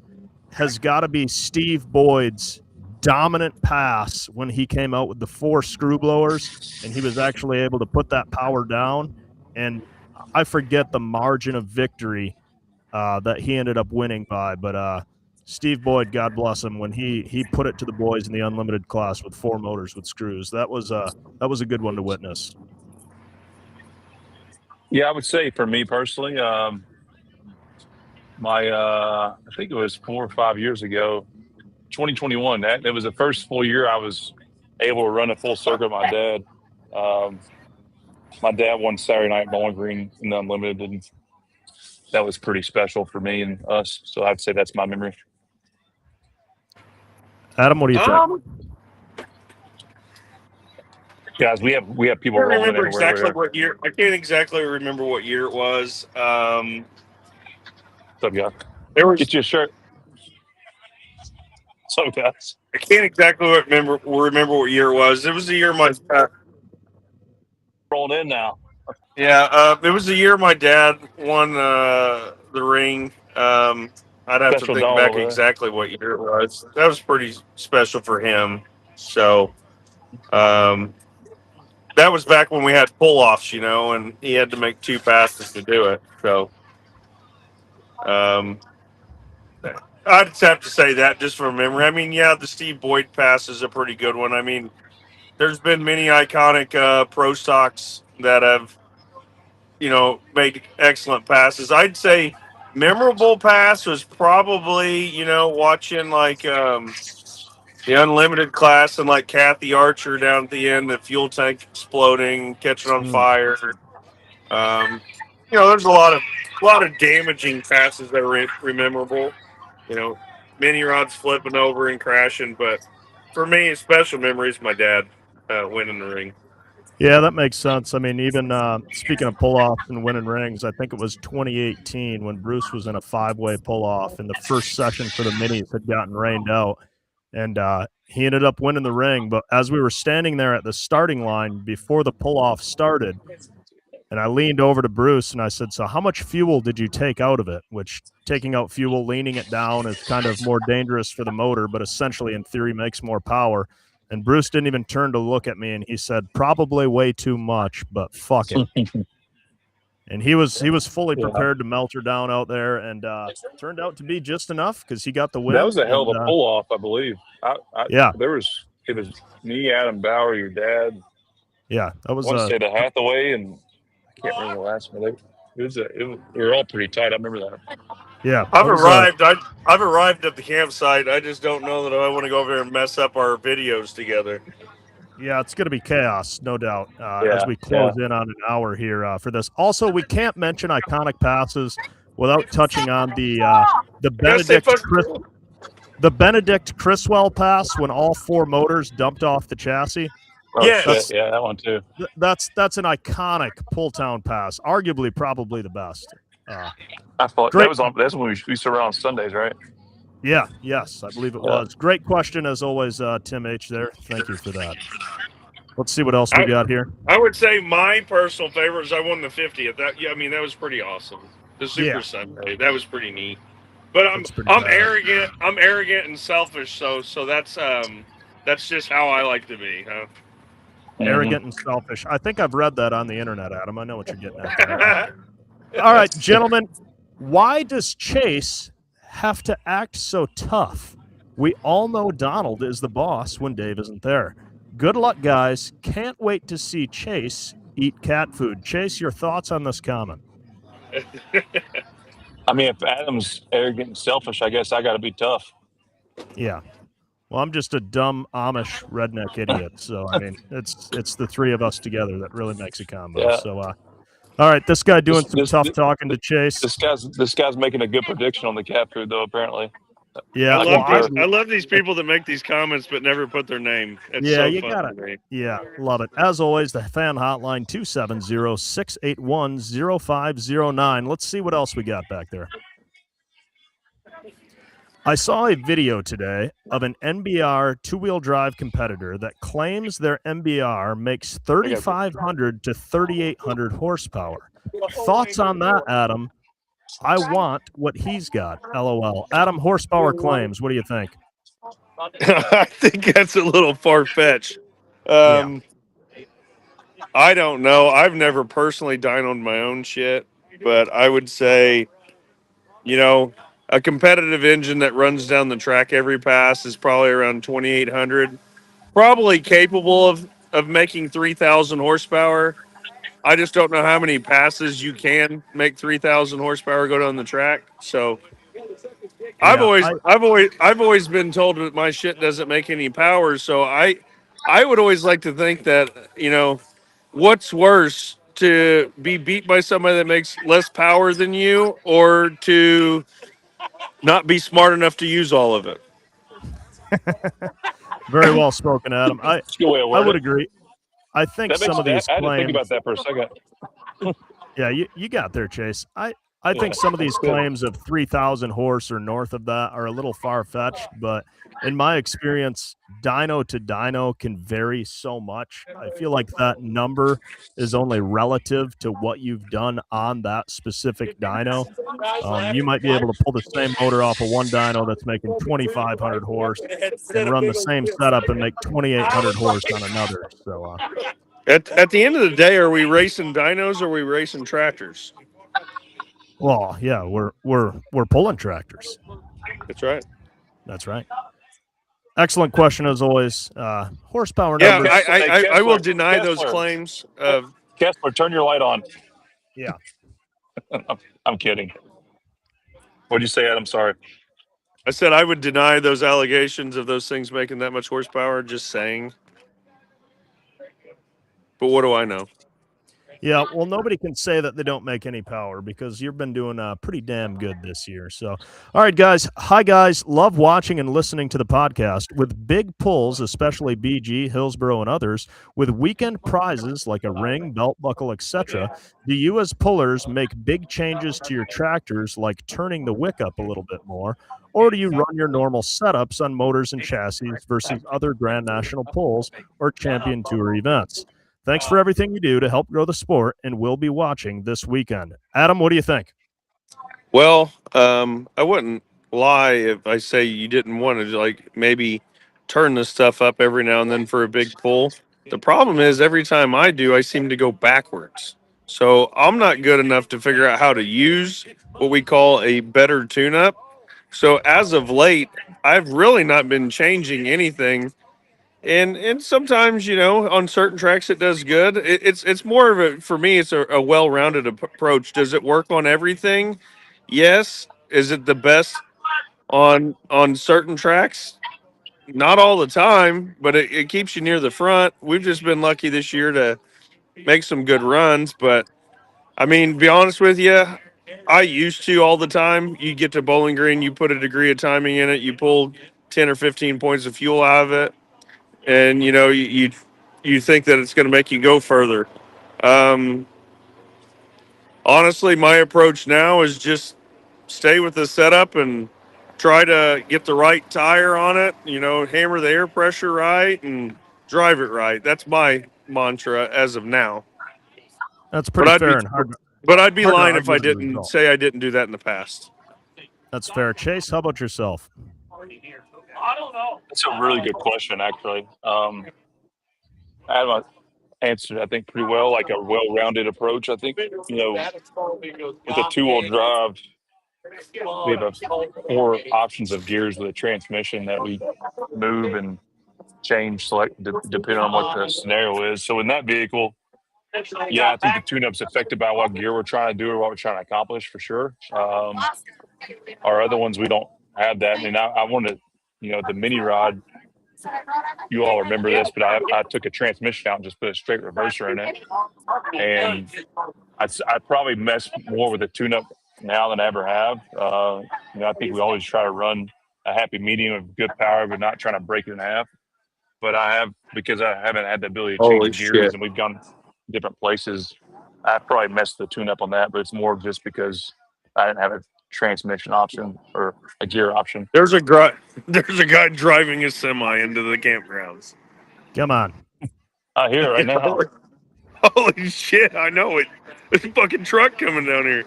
has got to be Steve Boyd's dominant pass when he came out with the 4 screw blowers and he was actually able to put that power down. And I forget the margin of victory that he ended up winning by, but Steve Boyd, God bless him, when he put it to the boys in the unlimited class with 4 motors with screws, that was a good one to witness. Yeah, I would say for me personally, I think it was 4 or 5 years ago, 2021. That it was the first full year I was able to run a full circuit with my dad. My dad won Saturday Night Bowling Green in the Unlimited, and that was pretty special for me and us. So I'd say that's my memory. Adam, what do you think? Guys, we have people I can't rolling remember everywhere. exactly what year. I can't exactly remember what year it was. What's up, guys? There was. Get you a shirt. What's up, guys? I can't exactly remember what year it was. It was the year my Rolling in now. yeah. It was the year my dad won the ring. I'd have Special to think doll back over there. exactly what year it was. That was pretty special for him. So, that was back when we had pull-offs, and he had to make 2 passes to do it. So, I'd just have to say that just from memory. I mean, yeah, the Steve Boyd pass is a pretty good one. I mean, there's been many iconic pro stocks that have, made excellent passes. I'd say memorable pass was probably, watching like the unlimited class and like Kathy Archer down at the end, the fuel tank exploding, catching on fire. There's a lot of damaging passes that are memorable. Mini rods flipping over and crashing. But for me, a special memory is my dad winning the ring. Yeah, that makes sense. I mean, even speaking of pull-offs and winning rings, I think it was 2018 when Bruce was in a 5-way pull-off, and the first session for the minis had gotten rained out, and he ended up winning the ring. But as we were standing there at the starting line before the pull-off started, and I leaned over to Bruce and I said, "So how much fuel did you take out of it?" Which taking out fuel, leaning it down is kind of more dangerous for the motor, but essentially in theory makes more power. And Bruce didn't even turn to look at me, and he said, "Probably way too much, but fuck it." And he was fully prepared to melt her down out there, and turned out to be just enough because he got the win. That was a hell of a pull off, I believe. Yeah, it was me, Adam Bauer, your dad. Yeah, that was. I want to say the Hathaway, and I can't remember the last one. We were all pretty tight. I remember that. Yeah, I've arrived. I've arrived at the campsite. I just don't know that I want to go over there and mess up our videos together. Yeah, it's going to be chaos, no doubt, as we close in on an hour here for this. Also, we can't mention iconic passes without touching on the Benedict Criswell pass when all 4 motors dumped off the chassis. Oh, yes. Yeah, that one too. That's an iconic Pulltown pass, arguably probably the best. I thought that's when we used to run on Sundays, right? Yeah, yes, I believe it was. Great question as always, Tim H. There. Thank you for that. Let's see what else we got here. I would say my personal favorite is I won the 50th. That was pretty awesome. The Super Sunday, that was pretty neat. But I'm arrogant. I'm arrogant and selfish. So that's just how I like to be, huh? Arrogant and selfish. I think I've read that on the internet, Adam. I know what you're getting at. All right, gentlemen. Why does Chase have to act so tough? We all know Donald is the boss when Dave isn't there. Good luck, guys. Can't wait to see Chase eat cat food. Chase, your thoughts on this comment? I mean, if Adam's arrogant and selfish, I guess I got to be tough. Yeah. Well, I'm just a dumb Amish redneck idiot. So, I mean, it's the 3 of us together that really makes a combo. Yeah. So, all right, this guy doing some tough talking to Chase. This guy's making a good prediction on the cat food, though, apparently. Yeah, I love these people that make these comments but never put their name. It's Yeah, so you fun got to me. Yeah, love it. As always, the fan hotline 270-681-0509. Let's see what else we got back there. I saw a video today of an NBR two-wheel drive competitor that claims their NBR makes 3,500 to 3,800 horsepower. Thoughts on that, Adam? I want what he's got. LOL. Adam, horsepower claims. What do you think? I think that's a little far-fetched. I don't know. I've never personally dynoed my own shit, but I would say, a competitive engine that runs down the track every pass is probably around 2,800. Probably capable of making 3,000 horsepower. I just don't know how many passes you can make 3,000 horsepower go down the track. So I've always been told that my shit doesn't make any power. So I would always like to think that, what's worse, to be beat by somebody that makes less power than you, or to not be smart enough to use all of it. Very well spoken, Adam. I would agree. I think That makes some of these I had to claims. think about that for a second. Yeah, you got there, Chase. I think some of these claims of 3,000 horse or north of that are a little far-fetched, but in my experience, dyno to dyno can vary so much. I feel like that number is only relative to what you've done on that specific dyno. You might be able to pull the same motor off of one dyno that's making 2,500 horse and run the same setup and make 2,800 horse on another. So at the end of the day, are we racing dynos or are we racing tractors? well, yeah, we're pulling tractors. That's right. That's right. Excellent question as always. Horsepower Yeah, numbers. I will deny those claims. Kessler, turn your light on. Yeah. I'm kidding. What'd you say, Adam? Sorry. I said I would deny those allegations of those things making that much horsepower. Just saying. But what do I know? Yeah, well, nobody can say that they don't make any power because you've been doing pretty damn good this year. So, all right, guys. Hi, guys. Love watching and listening to the podcast with big pulls, especially BG, Hillsboro, and others, with weekend prizes like a ring, belt buckle, etc. Do you, as pullers, make big changes to your tractors, like turning the wick up a little bit more, or do you run your normal setups on motors and chassis versus other Grand National pulls or Champion Tour events? Thanks for everything you do to help grow the sport, and we'll be watching this weekend. Adam, what do you think? Well, I wouldn't lie if I say you didn't want to maybe turn this stuff up every now and then for a big pull. The problem is every time I do, I seem to go backwards. So I'm not good enough to figure out how to use what we call a better tune-up. So as of late, I've really not been changing anything. And sometimes, on certain tracks it does good. It's more of for me, it's a well-rounded approach. Does it work on everything? Yes. Is it the best on certain tracks? Not all the time, but it keeps you near the front. We've just been lucky this year to make some good runs. But I mean, be honest with you, I used to all the time. You get to Bowling Green, you put a degree of timing in it, you pull 10 or 15 points of fuel out of it, and you think that it's going to make you go further. Honestly, my approach now is just stay with the setup and try to get the right tire on it. Hammer the air pressure right and drive it right. That's my mantra as of now. That's pretty fair and hard. But I'd be hard to lying if argue I with the didn't result. say I didn't do that in the past. That's fair. Chase, how about yourself? That's a really good question, actually. Adam answered, I think, pretty well, like a well-rounded approach. I think, with a two-wheel drive, we have 4 options of gears with a transmission that we move and change, select depending on what the scenario is. So in that vehicle, yeah, I think the tune-up's affected by what gear we're trying to do or what we're trying to accomplish for sure. Our other ones, we don't have that. And I wanted, the mini rod, you all remember this, but I took a transmission out and just put a straight reverser in it. And I probably mess more with a tune-up now than I ever have. I think we always try to run a happy medium of good power, but not trying to break it in half. But I have, because I haven't had the ability to change Holy gears shit. and we've gone different places, I probably messed the tune up on that, but it's more just because I didn't have a transmission option or a gear option. There's a guy driving a semi into the campgrounds. Come on. I hear it right now. Holy shit, I know it. There's a fucking truck coming down here.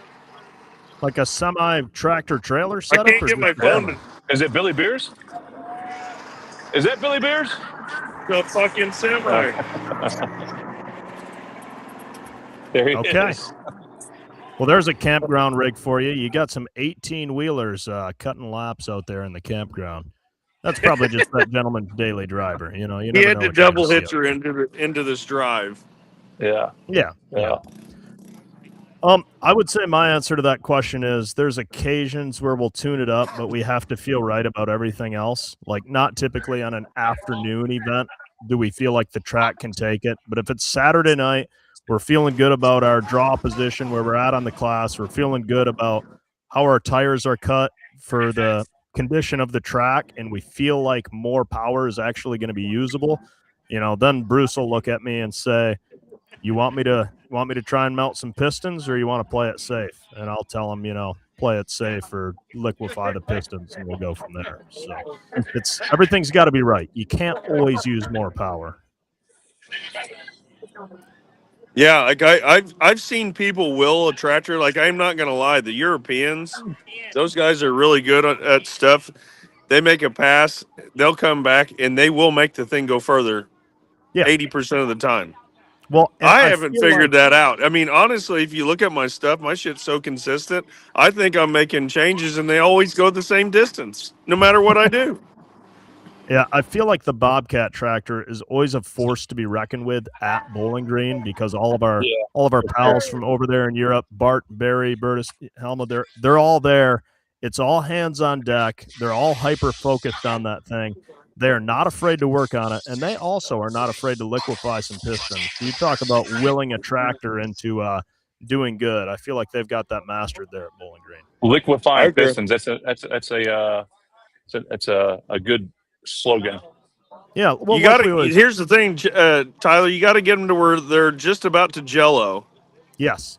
Like a semi-tractor trailer I setup? can't or get my just- phone to Is it Billy Beers? Is that Billy Beers? the fucking semi. There he Okay. is. Well, there's a campground rig for you. You got some 18-wheelers cutting laps out there in the campground. That's probably just that gentleman's daily driver. You know, you He never had know to what you're double gonna see hitch her into this drive. Yeah. Yeah. Yeah. I would say my answer to that question is there's occasions where we'll tune it up, but we have to feel right about everything else. Like not typically on an afternoon event do we feel like the track can take it. But if it's Saturday night, we're feeling good about our draw position where we're at on the class. We're feeling good about how our tires are cut for the condition of the track, and we feel like more power is actually going to be usable. You know, then Bruce will look at me and say, you want me to try and melt some pistons, or you want to play it safe? And I'll tell him, you know, play it safe or liquefy the pistons, and we'll go from there. So everything's got to be right. You can't always use more power. Yeah, like I've seen people will a tractor. Like I'm not gonna lie, the Europeans, those guys are really good at stuff. They make a pass, they'll come back, and they will make the thing go further. Yeah. 80% of the time. Well, and I haven't feel figured like- that out. I mean, honestly, if you look at my stuff, my shit's so consistent. I think I'm making changes, and they always go the same distance, no matter what I do. Yeah, I feel like the Bobcat tractor is always a force to be reckoned with at Bowling Green because all of our pals from over there in Europe, Bart, Barry, Bertus, Helma, they're all there. It's all hands on deck. They're all hyper focused on that thing. They're not afraid to work on it, and they also are not afraid to liquefy some pistons. You talk about willing a tractor into doing good. I feel like they've got that mastered there at Bowling Green. Liquefying pistons. That's a good slogan. Yeah, well, You got to. Here's the thing, Tyler. You got to get them to where they're just about to jello. Yes.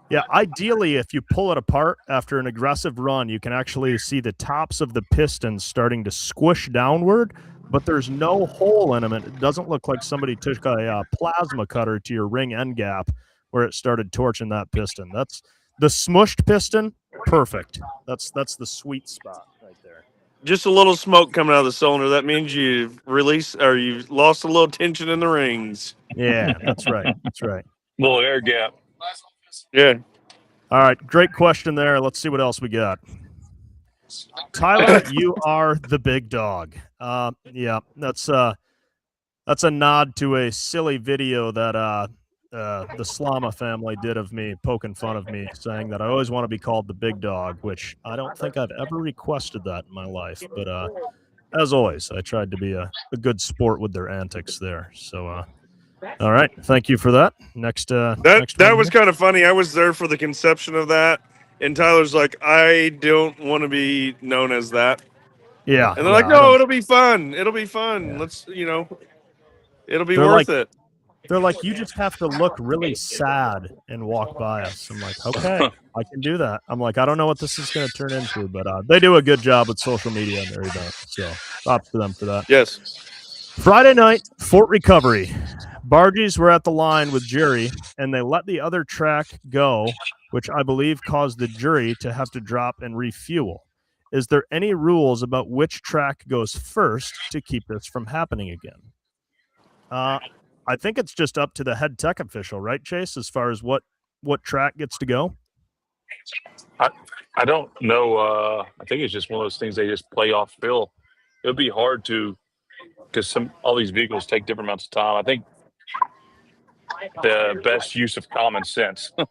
Yeah, ideally, if you pull it apart after an aggressive run, you can actually see the tops of the pistons starting to squish downward, but there's no hole in them. And it doesn't look like somebody took a plasma cutter to your ring end gap where it started torching that piston. That's the smushed piston. Perfect. That's the sweet spot right there. Just a little smoke coming out of the cylinder. That means you've released or you've lost a little tension in the rings. Yeah, that's right. That's right. Little air gap. Yeah. All right. Great question there. Let's see what else we got. Tyler, you are the big dog. Yeah, that's a nod to a silly video that the Slama family did of me poking fun of me, saying that I always want to be called the big dog, which I don't think I've ever requested that in my life. But as always, I tried to be a good sport with their antics there. So, all right, thank you for that. Next, that was kind of funny. I was there for the conception of that, and Tyler's like, I don't want to be known as that. Yeah, and they're like, no, it'll be fun. It'll be fun. Yeah. Let's, it'll be worth it. They're like, you just have to look really sad and walk by us. I'm like, okay, I can do that. I'm like, I don't know what this is going to turn into, but they do a good job with social media and their event. So props to them for that. Yes. Friday night, Fort Recovery. Bargies were at the line with Jerry, and they let the other track go, which I believe caused the jury to have to drop and refuel. Is there any rules about which track goes first to keep this from happening again? I think it's just up to the head tech official, right, Chase, as far as what track gets to go? I don't know. I think it's just one of those things they just play off Phil. It would be hard to, because all these vehicles take different amounts of time. I think the best use of common sense would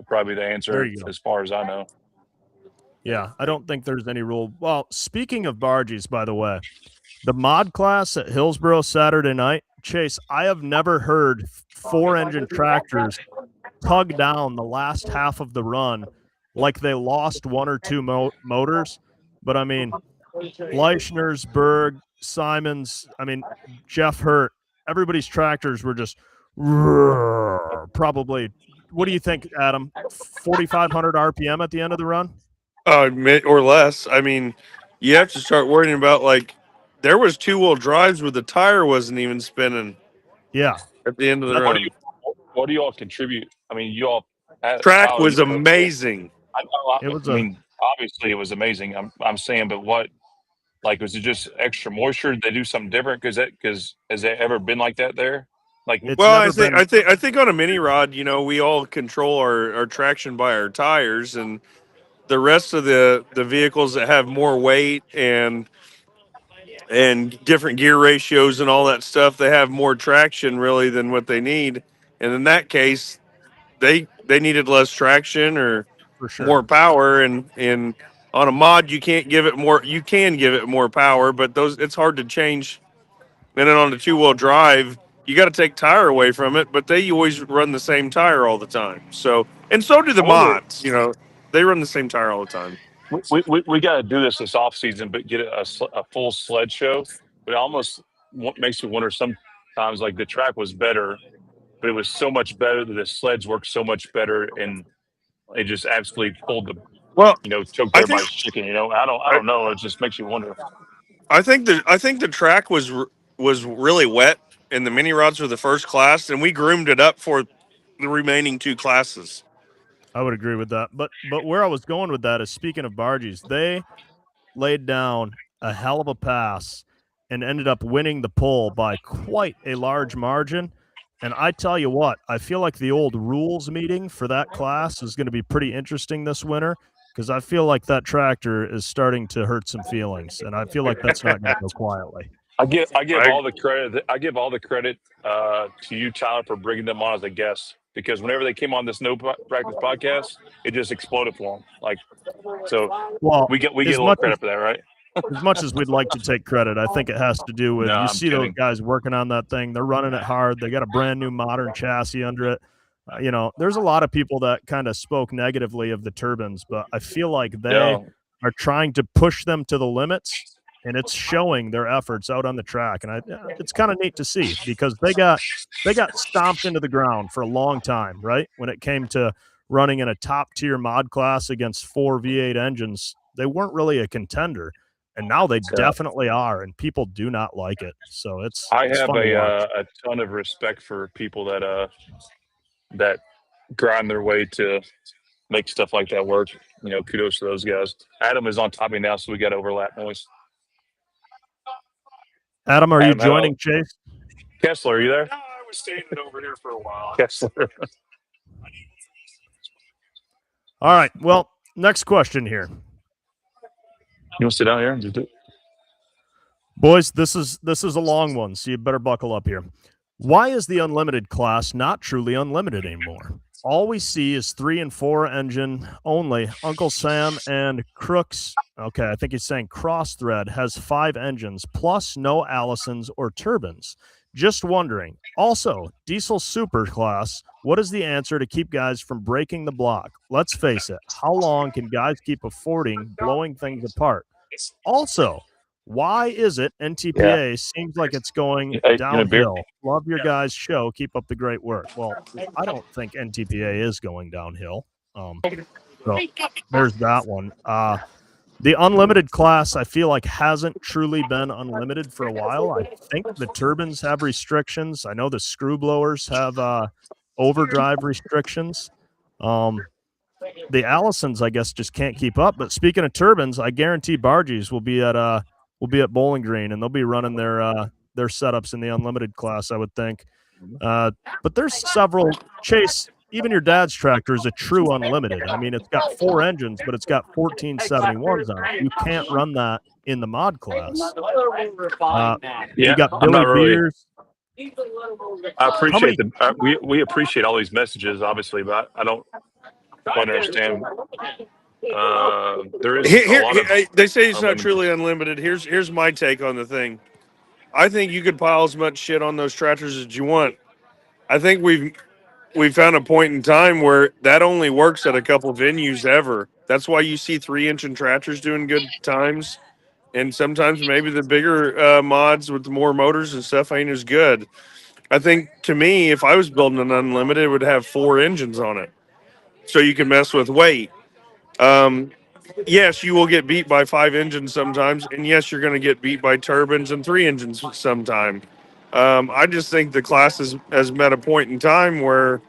probably be the answer as far as I know. Yeah, I don't think there's any rule. Well, speaking of barges, by the way, the mod class at Hillsboro Saturday night, Chase, I have never heard 4-engine tractors tug down the last half of the run like they lost one or two motors. But, I mean, Leichner's, Berg, Simons, I mean, Jeff Hurt, everybody's tractors were just probably, what do you think, Adam? 4,500 RPM at the end of the run? Or less. I mean, you have to start worrying about, like, there was 2-wheel drives where the tire wasn't even spinning Yeah. at the end of the What do run. you all contribute? I mean, you all, Track Tyler, was amazing. It was I mean, obviously it was amazing. I'm saying, but what, like, was it just extra moisture? Did they do something different? Because has it ever been like that there? Like, It's Well, never been. I think on a mini rod, we all control our traction by our tires, and the rest of the vehicles that have more weight and different gear ratios and all that stuff, they have more traction really than what they need. And in that case, they needed less traction or For sure. more power. And on a mod, you can't give it more. You can give it more power, but it's hard to change. And then on the 2-wheel drive, you got to take tire away from it, but they always run the same tire all the time. So do the I wonder. mods. They run the same tire all the time. We got to do this off season, but get a full sled show. But it almost makes me wonder sometimes, like, the track was better, but it was so much better that the sleds worked so much better, and it just absolutely pulled the Well, choked I think everybody's chicken. I don't know. It just makes you wonder. I think the track was really wet, and the mini rods were the first class, and we groomed it up for the remaining 2 classes. I would agree with that. But where I was going with that is, speaking of bargies, they laid down a hell of a pass and ended up winning the poll by quite a large margin. And I tell you what, I feel like the old rules meeting for that class is going to be pretty interesting this winter, because I feel like that tractor is starting to hurt some feelings, and I feel like that's not going to go quietly. I give all the credit. I give all the credit to you, Tyler, for bringing them on as a guest, because whenever they came on this No Practice podcast, it just exploded for them. Like, so Well, we get a as little much credit as, for that, right? as much as we'd like to take credit, I think it has to do with, No, you I'm see those kidding. guys working on that thing. They're running it hard. They got a brand new modern chassis under it. There's a lot of people that kind of spoke negatively of the turbines, but I feel like they Yeah. are trying to push them to the limits, and it's showing their efforts out on the track. And it's kind of neat to see, because they got stomped into the ground for a long time, right? When it came to running in a top tier mod class against 4 V8 engines, they weren't really a contender, and now they definitely are, and people do not like it. So it's I have fun to watch. a ton of respect for people that grind their way to make stuff like that work. Kudos to those guys. Adam is on top of me now, so we got overlap noise. Adam, are you Adam, hello? joining Chase? Kessler, are you there? No, I was standing over here for a while. Kessler. All right. Well, next question here. You want to sit down here and just do it? Boys, this is a long one, so you better buckle up here. Why is the unlimited class not truly unlimited anymore? All we see is 3 and 4 engine only. Uncle Sam and Crooks, okay, I think he's saying Crossthread, has 5 engines plus no Allisons or turbines. Just wondering. Also, diesel super class, what is the answer to keep guys from breaking the block? Let's face it, how long can guys keep affording blowing things apart? Also, why is it NTPA seems like it's going Hey, you want a beer? downhill? Love your guys' show. Keep up the great work. Well, I don't think NTPA is going downhill. So there's that one. The unlimited class, I feel like, hasn't truly been unlimited for a while. I think the turbines have restrictions. I know the screw blowers have overdrive restrictions. The Allisons, I guess, just can't keep up. But speaking of turbines, I guarantee Bargies will be at Bowling Green, and they'll be running their setups in the unlimited class, I would think. But there's several. Chase, even your dad's tractor is a true unlimited. I mean, it's got 4 engines, but it's got 1471s on it. You can't run that in the mod class. You got Billy Beers. I appreciate we appreciate all these messages, obviously, but I don't quite understand. There is a lot of, they say it's not truly unlimited. Here's my take on the thing. I think you could pile as much shit on those tractors as you want. I think we've found a point in time where that only works at a couple venues ever. That's why you see 3-inch tractors doing good times, and sometimes maybe the bigger mods with more motors and stuff ain't as good. I think to me, if I was building an unlimited, it would have 4 engines on it, so you can mess with weight. Um, yes, you will get beat by 5 engines sometimes, and yes, you're going to get beat by turbines and 3 engines sometime. I just think the class has met a point in time where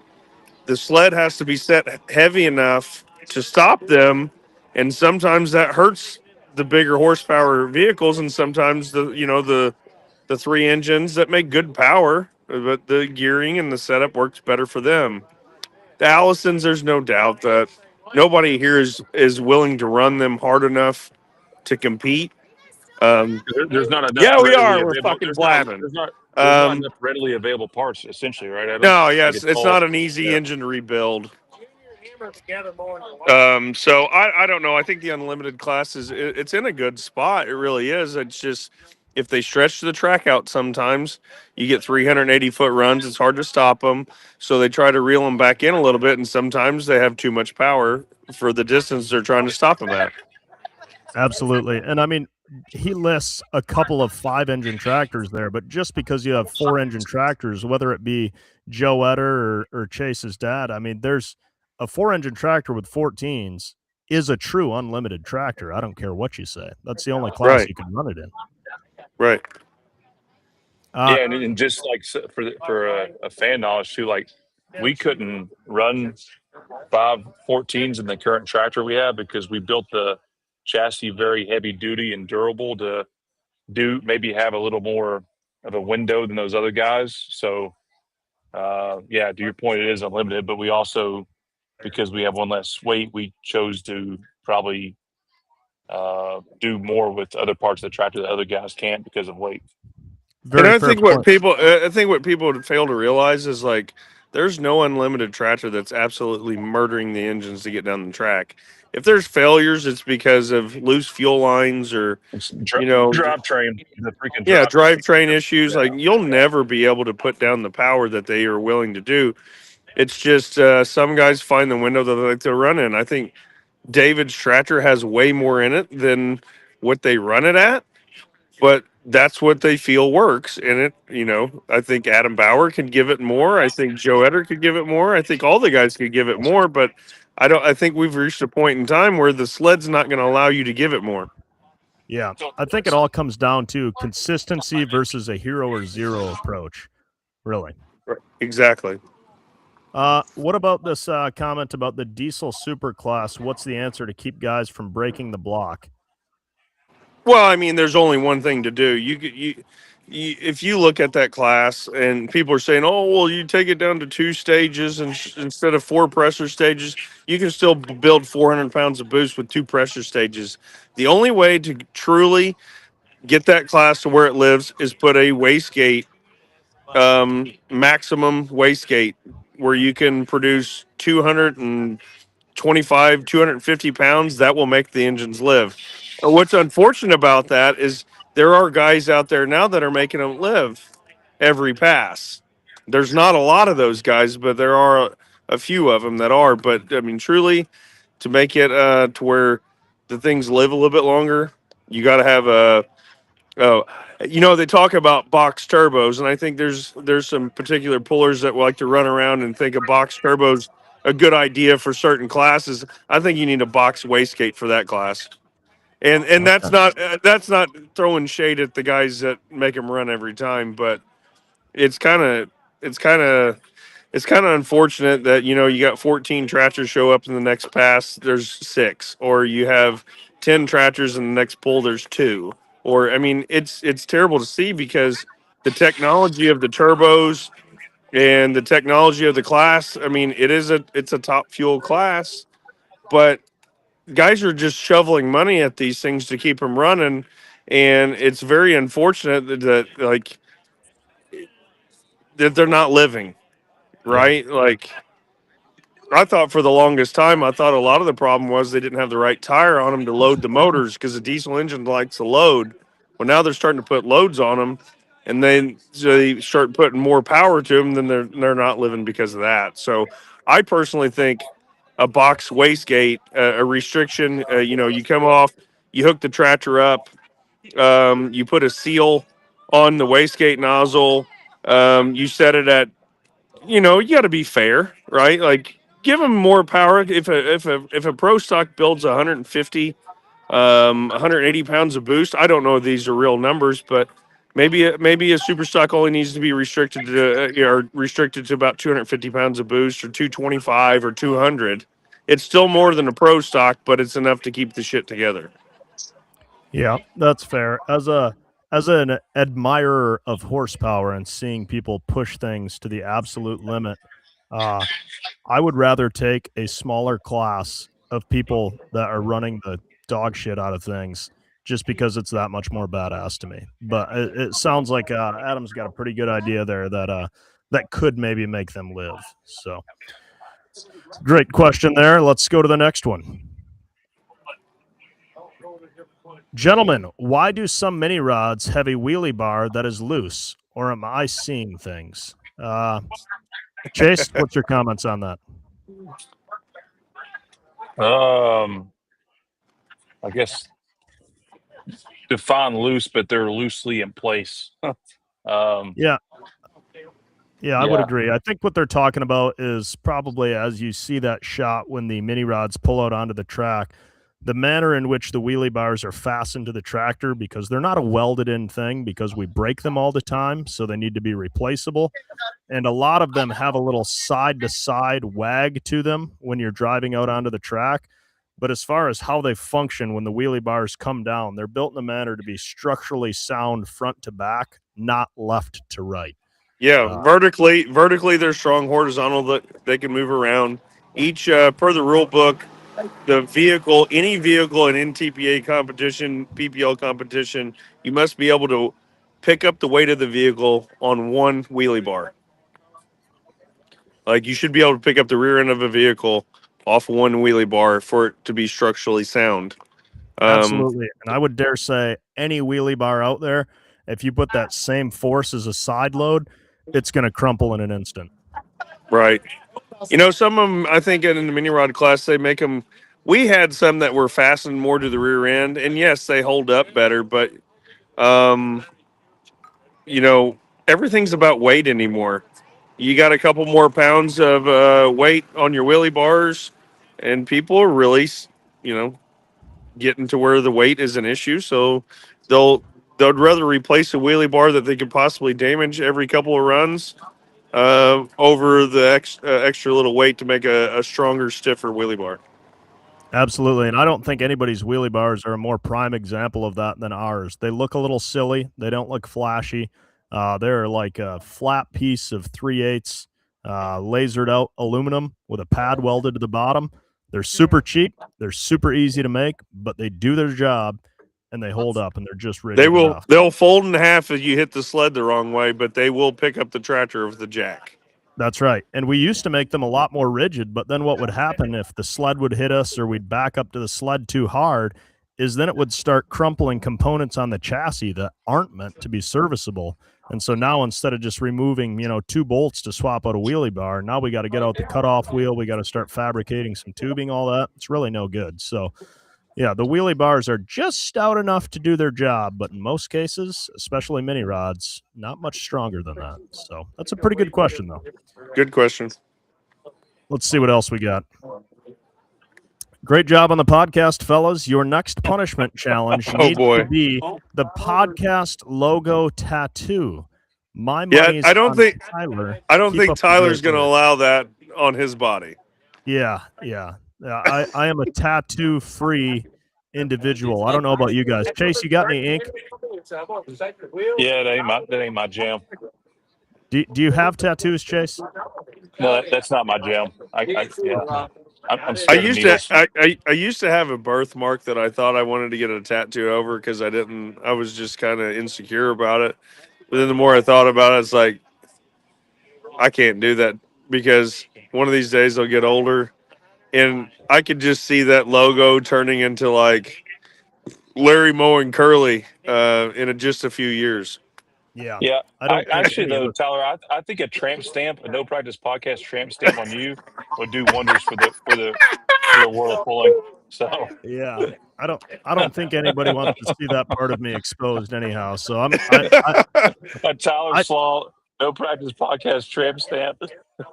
the sled has to be set heavy enough to stop them, and sometimes that hurts the bigger horsepower vehicles, and sometimes the 3 engines that make good power, but the gearing and the setup works better for them. The Allisons, there's no doubt that nobody here is willing to run them hard enough to compete. There's not enough Yeah, we readily are. We're available. fucking blabbing. There's not Um, enough readily available parts. Essentially, right, Adam? no, Like yes, it's all. not an easy Yeah. engine to rebuild. So I don't know. I think the unlimited class it's in a good spot. It really is. It's just if they stretch the track out, sometimes you get 380-foot runs. It's hard to stop them, so they try to reel them back in a little bit, and sometimes they have too much power for the distance they're trying to stop them at. Absolutely. And I mean, he lists a couple of 5-engine tractors there, but just because you have 4-engine tractors, whether it be Joe Etter or Chase's dad, I mean, there's a 4-engine tractor with 14s is a true unlimited tractor. I don't care what you say. That's the only class Right. you can run it in. Right. Yeah, and just like for a fan knowledge too, like we couldn't run 514s in the current tractor we have because we built the chassis very heavy duty and durable to maybe have a little more of a window than those other guys. So yeah, to your point, it is unlimited, but we also, because we have one less weight, we chose to probably do more with other parts of the tractor that other guys can't because of weight. Very and I fair think what point. people would fail to realize is like there's no unlimited tractor that's absolutely murdering the engines to get down the track. If there's failures, it's because of loose fuel lines or It's drivetrain, the freaking drivetrain issues. Yeah. Like you'll never be able to put down the power that they are willing to do. It's just some guys find the window that they like to run in. I think David's tractor has way more in it than what they run it at, but that's what they feel works in it. I think Adam Bauer could give it more. I think Joe Etter could give it more. I think all the guys could give it more, but I think we've reached a point in time where the sled's not going to allow you to give it more. Yeah, I think it all comes down to consistency versus a hero or zero approach, really. Right. Exactly. What about this comment about the diesel superclass? What's the answer to keep guys from breaking the block? Well, I mean, there's only one thing to do. You if you look at that class and people are saying, "Oh, well, you take it down to 2 stages and instead of 4 pressure stages, you can still build 400 pounds of boost with 2 pressure stages." The only way to truly get that class to where it lives is put a wastegate, maximum wastegate, where you can produce 225, 250 pounds. That will make the engines live. What's unfortunate about that is there are guys out there now that are making them live every pass. There's not a lot of those guys, but there are a few of them that are. But I mean, truly, to make it to where the things live a little bit longer, you got to have they talk about box turbos, and I think there's some particular pullers that like to run around and think a box turbo's a good idea for certain classes. I think you need a box wastegate for that class. And that's not throwing shade at the guys that make them run every time, but it's kind of it's kind of it's kind of unfortunate that you got 14 tractors show up in the next pass, there's 6, or you have 10 tractors in the next pull, there's 2. Or I mean, it's terrible to see because the technology of the turbos and the technology of the class. I mean, it's a top fuel class, but guys are just shoveling money at these things to keep them running, and it's very unfortunate that they're not living right. Like I thought for the longest time, I thought a lot of the problem was they didn't have the right tire on them to load the motors because the diesel engine likes to load. Well, now they're starting to put loads on them, and then so they start putting more power to them. Then they're not living because of that. So I personally think a box wastegate, a restriction. You come off, you hook the tractor up, You put a seal on the wastegate nozzle. You set it at, you got to be fair, right? Like, give them more power. If a pro stock builds 180 pounds of boost, I don't know if these are real numbers, but maybe a super stock only needs to be restricted to about 250 pounds of boost, or 225 or 200. It's still more than a pro stock, but it's enough to keep the shit together. Yeah, that's fair. As an admirer of horsepower and seeing people push things to the absolute limit, I would rather take a smaller class of people that are running the dog shit out of things, just because it's that much more badass to me. But it sounds like Adam's got a pretty good idea there that could maybe make them live. So, great question there. Let's go to the next one. Gentlemen, why do some mini rods have a wheelie bar that is loose, or am I seeing things? Chase, what's your comments on that? I guess define loose, but they're loosely in place. Yeah, I would agree. I think what they're talking about is probably, as you see that shot when the mini rods pull out onto the track, the manner in which the wheelie bars are fastened to the tractor, because they're not a welded in thing, because we break them all the time, so they need to be replaceable. And a lot of them have a little side to side wag to them when you're driving out onto the track. But as far as how they function when the wheelie bars come down, they're built in a manner to be structurally sound front to back, not left to right. Yeah, vertically they're strong. Horizontal, that they can move around. Each per the rule book, any vehicle in NTPA competition, PPL competition, you must be able to pick up the weight of the vehicle on one wheelie bar. Like, you should be able to pick up the rear end of a vehicle off one wheelie bar for it to be structurally sound. Absolutely. And I would dare say any wheelie bar out there, if you put that same force as a side load, it's going to crumple in an instant. Right. Some of them, I think in the mini rod class, they make them. We had some that were fastened more to the rear end, and yes, they hold up better, but, everything's about weight anymore. You got a couple more pounds of weight on your wheelie bars, and people are really, getting to where the weight is an issue. So they'd rather replace a wheelie bar that they could possibly damage every couple of runs over the extra little weight to make a stronger, stiffer wheelie bar. Absolutely. And I don't think anybody's wheelie bars are a more prime example of that than ours. They look a little silly. They don't look flashy. They're like a flat piece of 3/8 lasered out aluminum with a pad welded to the bottom. They're super cheap. They're super easy to make, but they do their job and they hold up, and they're just rigid enough. They'll fold in half if you hit the sled the wrong way, but they will pick up the tractor with the jack. That's right. And we used to make them a lot more rigid, but then what would happen if the sled would hit us or we'd back up to the sled too hard is then it would start crumpling components on the chassis that aren't meant to be serviceable. And so now, instead of just removing, 2 bolts to swap out a wheelie bar, now we got to get out the cutoff wheel. We got to start fabricating some tubing, all that. It's really no good. So, yeah, the wheelie bars are just stout enough to do their job, but in most cases, especially mini rods, not much stronger than that. So that's a pretty good question, though. Good question. Let's see what else we got. Great job on the podcast, fellas. Your next punishment challenge needs to be the podcast logo tattoo. My money's I don't think Tyler. I don't think Tyler's going to allow that on his body. Yeah. I am a tattoo-free individual. I don't know about you guys. Chase, you got any ink? Yeah, that ain't my jam. Do you have tattoos, Chase? No, that's not my jam. I'm I used to have a birthmark that I thought I wanted to get a tattoo over because I was just kind of insecure about it. But then the more I thought about it, it's like, I can't do that because one of these days I'll get older, and I could just see that logo turning into like Larry Moe and Curly in just a few years. Yeah. I actually, though, Tyler, I think a tramp stamp, a No Practice Podcast tramp stamp on you would do wonders for the world pulling. So Yeah, I don't think anybody wants to see that part of me exposed anyhow. So a Tyler I Slaw no practice podcast tramp stamp.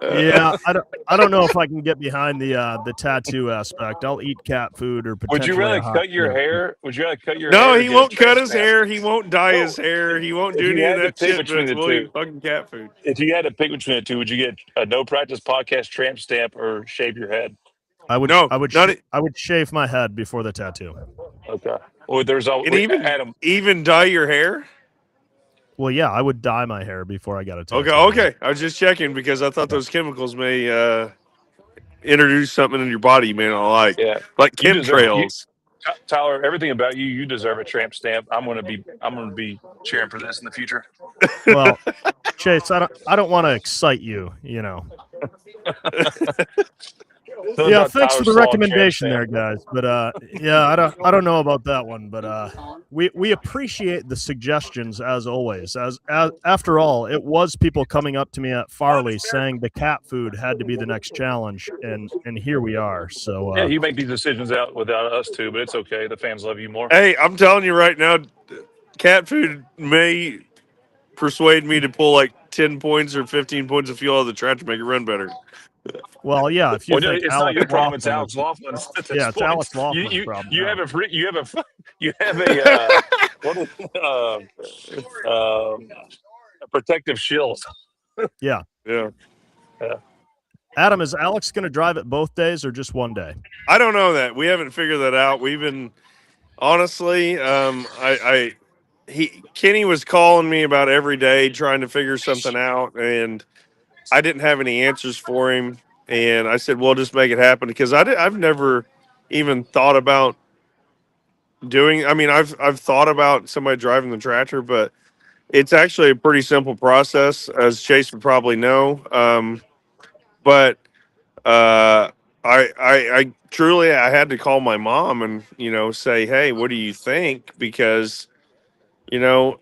yeah, I don't know if I can get behind the tattoo aspect. I'll eat cat food or Would you potentially rather a hot cut your chip. hair? Would you rather cut your No, hair or he get a won't cut tramp his stamp? hair. He won't dye No. his hair. He won't If do you any of had to that pick shit. between But the we'll two, eat fucking cat food. if you had to pick between the two, would you get a no practice podcast tramp stamp or shave your head? No, not it. I would shave my head before the tattoo. Okay. Well, there's a And Adam. even dye your hair. Well, yeah, I would dye my hair before I got a tattoo. Okay. I was just checking because I thought those chemicals may introduce something in your body you may not like Yeah, you deserve you, chemtrails. Tyler. Everything about you, you deserve a tramp stamp. I'm gonna be cheering for this in the future. Well, Chase, I don't want to excite you, you know. Something Yeah, about thanks Tyler for the Slaw and tramp recommendation stamp. there, guys. But yeah, I don't know about that one, but we appreciate the suggestions as always. As after all, it was people coming up to me at Farley saying the cat food had to be the next challenge, and here we are. So Yeah, you make these decisions out without us too, but it's okay. The fans love you more. Hey, I'm telling you right now, cat food may persuade me to pull like 10 points or 15 points of fuel out of the track to make it run better. well, yeah, if you Well, no, think it's not Alex your problem. It's Laughlin Alex Laughlin's at this yeah, it's point. Alex Laughlin's problem. You now. have a free, you have a what is, a protective shield. Yeah. Yeah. Adam, is Alex going to drive it both days or just one day? I don't know that. We haven't figured that out. We've been honestly, Kenny was calling me about every day trying to figure something out, and I didn't have any answers for him. And I said, "Well, just make it happen," because I've never even thought about doing. I mean, I've thought about somebody driving the tractor, but it's actually a pretty simple process, as Chase would probably know. But I truly I had to call my mom and say, hey, what do you think? Because you know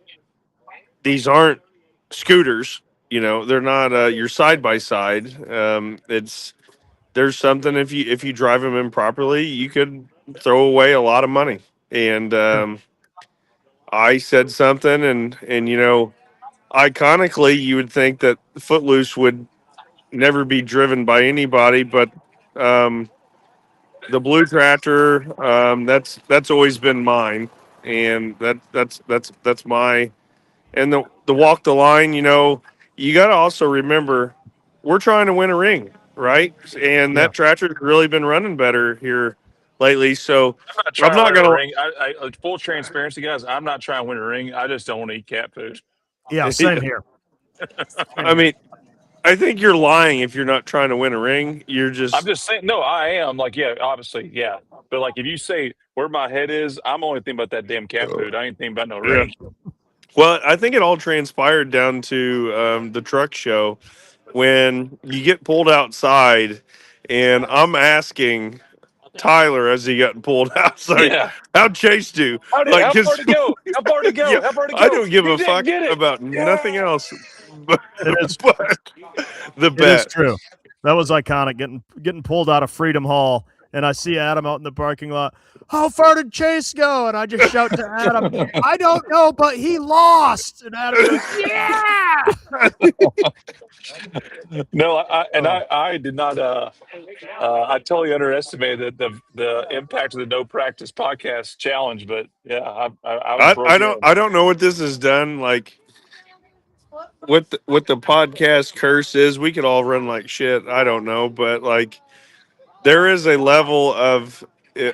these aren't scooters. They're not your side by side. It's there's something if you drive them improperly, you could throw away a lot of money. And I said something, and iconically, you would think that Footloose would never be driven by anybody, but the blue tractor, that's always been mine, and that's my and the walk the line. You got to also remember we're trying to win a ring, right? And Yeah. that tractor's really been running better here lately. So I'm not I'm trying to not win a gonna. ring. Full transparency, guys. I'm not trying to win a ring. I just don't want to eat cat food. Yeah, same here. I mean, I think you're lying if you're not trying to win a ring. You're I'm just just saying. No, I am. Like, yeah, obviously, yeah. But like, if you say where my head is, I'm only thinking about that damn cat food. I ain't thinking about no Yeah. ring. Well, I think it all transpired down to the truck show when you get pulled outside, and I'm asking Tyler as he got pulled outside, Yeah. how'd Chase do? How Like, far to go? How far to go? yeah, How far to go? I don't give He a didn't fuck get it. about nothing else but, It is but the It is bet. true. That was iconic. Getting pulled out of Freedom Hall, and I see Adam out in the parking lot. How far did Chase go? And I just shout to Adam, I don't know, but he lost. And Adam goes, yeah. No, I did not. I totally underestimated the impact of the no practice podcast challenge. But yeah, I was broke in. I don't know what this has done. Like what the podcast curse is. We could all run like shit. I don't know, but like there is a level of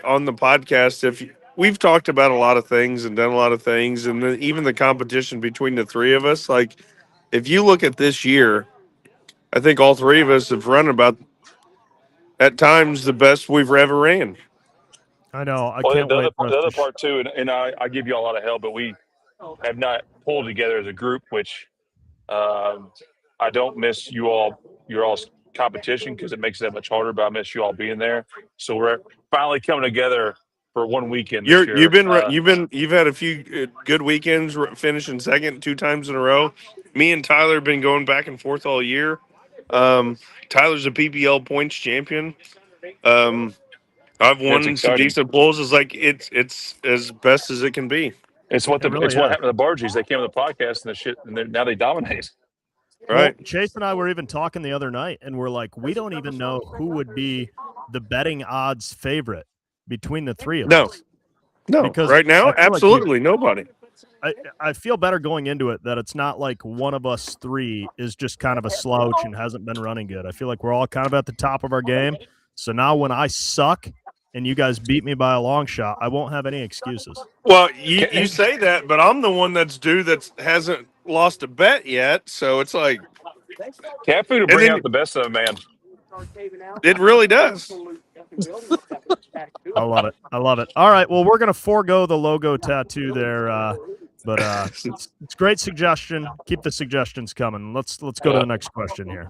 on the podcast. We've talked about a lot of things and done a lot of things, and even the competition between the three of us. Like if you look at this year, I think all three of us have run about at times the best we've ever ran. I know. I Well, can't wait for us the to other part too, and I give you a lot of help, but we have not pulled together as a group, which I don't miss your all's competition because it makes it that much harder. But I miss you all being there. So we're finally coming together for one weekend this year. You've had a few good weekends, finishing second 2 times in a row. Me and Tyler have been going back and forth all year. Tyler's a PPL points champion. I've It's won some exciting. decent pulls. It's like it's as best as it can be. It's what It really it's what is. happened to the Bargies. They came on the podcast and the shit, and now they dominate. Right? Well, Chase and I were even talking the other night, and we're like, we don't even know who would be the betting odds favorite between the three of No. us. No. Because Right now, I feel like absolutely nobody. I feel better going into it that it's not like one of us three is just kind of a slouch and hasn't been running good. I feel like we're all kind of at the top of our game. So now when I suck and you guys beat me by a long shot, I won't have any excuses. Well, you say that, but I'm the one that's due that hasn't lost a bet yet. So it's like Cat food will bring out the best of a man. It really does. I love it. I love it. All right. Well, we're going to forego the logo tattoo there. But it's great suggestion. Keep the suggestions coming. Let's go to the next question here.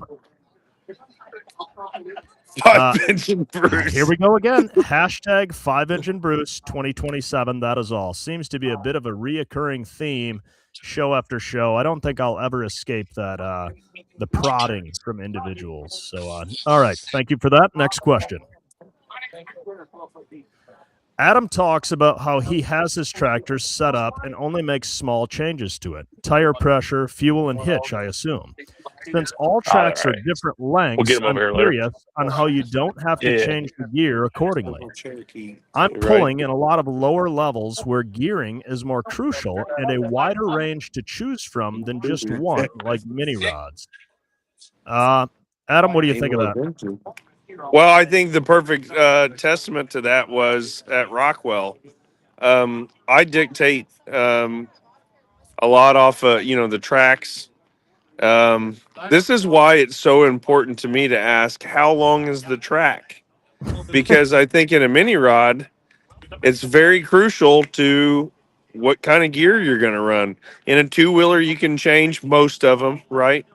Five-engine Bruce. Here we go again. Hashtag 5-engine Bruce 2027. That is all. Seems to be a bit of a reoccurring theme show after show. I don't think I'll ever escape that the prodding from individuals. So all right. Thank you for that. Next question. Adam talks about how he has his tractor set up and only makes small changes to it. Tire pressure, fuel, and hitch, I assume. Since all tracks are different lengths, I'm curious on how you don't have to change the gear accordingly. I'm pulling in a lot of lower levels where gearing is more crucial and a wider range to choose from than just one, like mini rods. Adam, what do you think of that? Well, I think the perfect testament to that was at Rockwell. I dictate a lot off, the tracks. This is why it's so important to me to ask, how long is the track? Because I think in a mini rod, it's very crucial to what kind of gear you're going to run. In a two-wheeler, you can change most of them, right?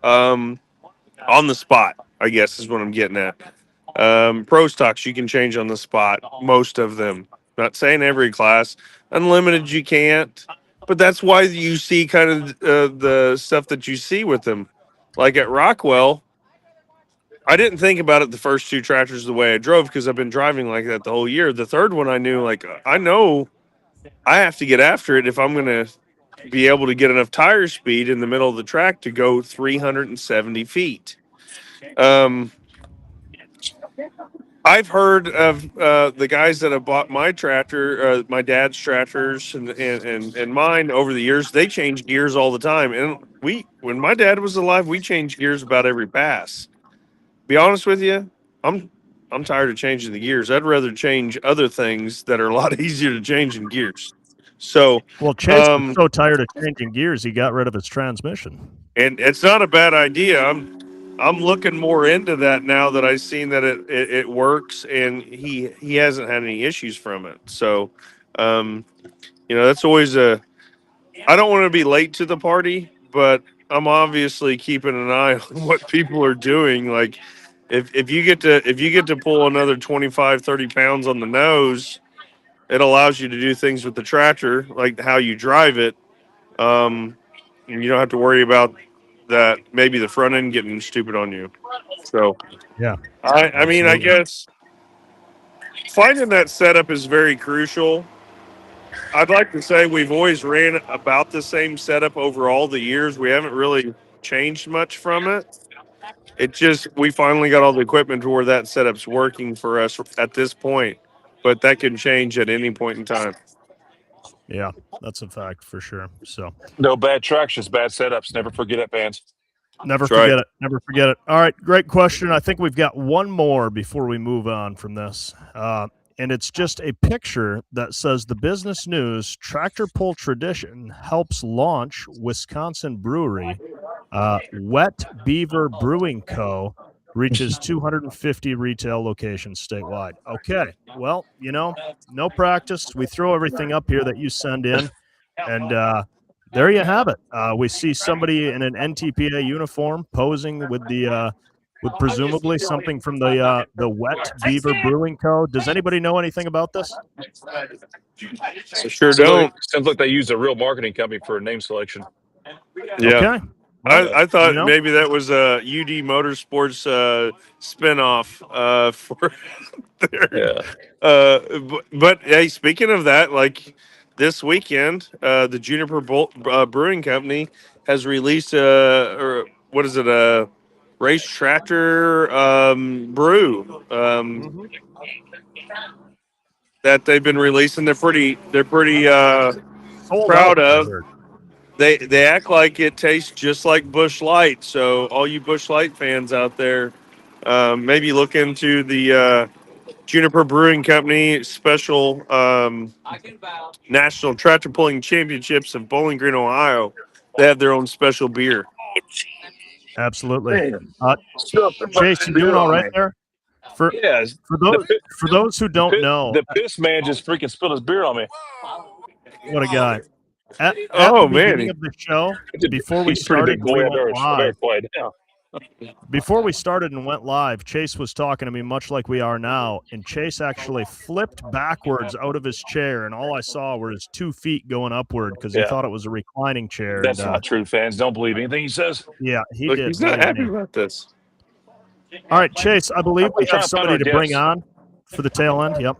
On the spot, I guess is what I'm getting at. Pro stocks, you can change on the spot, most of them. Not saying every class. Unlimited, you can't. But that's why you see kind of the stuff that you see with them. Like at Rockwell, I didn't think about it the first two tractors the way I drove because I've been driving like that the whole year. The third one I knew, like, I know I have to get after it if I'm going to be able to get enough tire speed in the middle of the track to go 370 feet. I've heard of the guys that have bought my tractor, my dad's tractors, and mine over the years. They change gears all the time, and when my dad was alive, we changed gears about every pass. Be honest with you, I'm tired of changing the gears. I'd rather change other things that are a lot easier to change than gears. So, well, Chase was so tired of changing gears, he got rid of his transmission. And it's not a bad idea. I'm looking more into that now that I've seen that it works, and he hasn't had any issues from it. So, that's always I don't want to be late to the party, but I'm obviously keeping an eye on what people are doing. Like, if you get to pull another 25, 30 pounds on the nose, it allows you to do things with the tractor, like how you drive it. And you don't have to worry about that, maybe the front end getting stupid on you. So, yeah, I mean, I guess finding that setup is very crucial. I'd like to say we've always ran about the same setup over all the years. We haven't really changed much from it. It just, we finally got all the equipment to where that setup's working for us at this point, but that can change at any point in time. Yeah, that's a fact for sure. So no bad tracks, just bad setups. Never forget it, fans. Never forget it. Never forget it. All right, great question. I think we've got one more before we move on from this. And it's just a picture that says the business news tractor pull tradition helps launch Wisconsin brewery. Wet Beaver Brewing Co. reaches 250 retail locations statewide. Okay. Well, no practice. We throw everything up here that you send in. And there you have it. We see somebody in an NTPA uniform posing with with presumably something from the Wet Beaver Brewing Co. Does anybody know anything about this? I sure don't. Sounds like they use a real marketing company for a name selection. Yeah. Okay. I thought You know? maybe that was a UD Motorsports spinoff for their. Yeah. But hey, speaking of that, like this weekend, the Juniper Brewing Company has released or what is it, a race tractor brew that they've been releasing. They're pretty Sold proud out, I of. heard. They act like it tastes just like Busch Light. So all you Busch Light fans out there, maybe look into the Juniper Brewing Company special National Tractor Pulling Championships of Bowling Green, Ohio. They have their own special beer. Absolutely. Man. Chase, you doing all right there? For Yeah. for those who don't know, the piss man just freaking spilled his beer on me. what a guy. At Oh, the man. beginning of the show, before we He's a pretty started, big boy. we I went better live. quiet down. Before we started and went live, Chase was talking to me much like we are now, and Chase actually flipped backwards out of his chair, and all I saw were his 2 feet going upward because he Yeah. thought it was a reclining chair. That's and, not true, fans. Don't believe anything he says. Yeah, he Look, did. he's not believe happy me. about this. All right, Chase, I believe we trying have to find somebody our to bring guests. on for the tail end. Yep.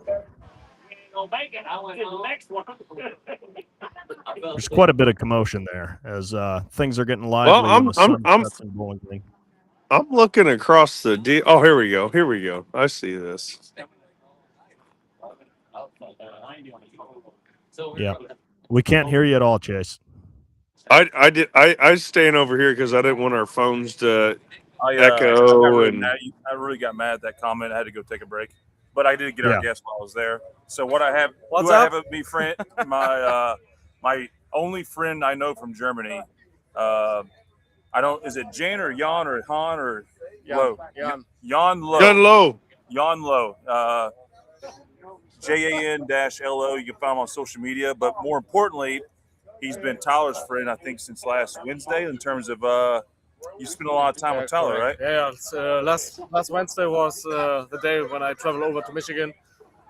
There's quite a bit of commotion there as things are getting lively. Well, in the sunsets in Bowling Green. I'm looking across the oh, here we go. Here we go. I see this. Yeah, we can't hear you at all, Chase. I staying over here because I didn't want our phones to I echo I really got mad at that comment. I had to go take a break, but I did get our guest while I was there. So what I have, I have with me, friend, my only friend I know from Germany. I don't. Is it Jan or Jan or Han or Low? Jan Low. Jan Low. Jan Low. JAN-LO. You can find him on social media, but more importantly, he's been Tyler's friend, I think, since last Wednesday. In terms of you spent a lot of time with Tyler, right? Yeah. Last Wednesday was the day when I traveled over to Michigan,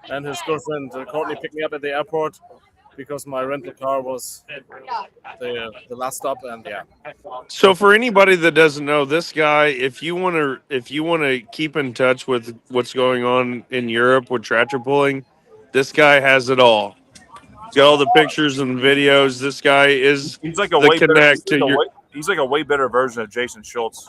and his girlfriend Courtney picked me up at the airport because my rental car was the last stop, and yeah. So for anybody that doesn't know, this guy, if you want to keep in touch with what's going on in Europe with tractor pulling, this guy has it all. He's got all the pictures and videos. This guy is he's like a the way connect better, to your. He's like a way better version of Jason Schultz.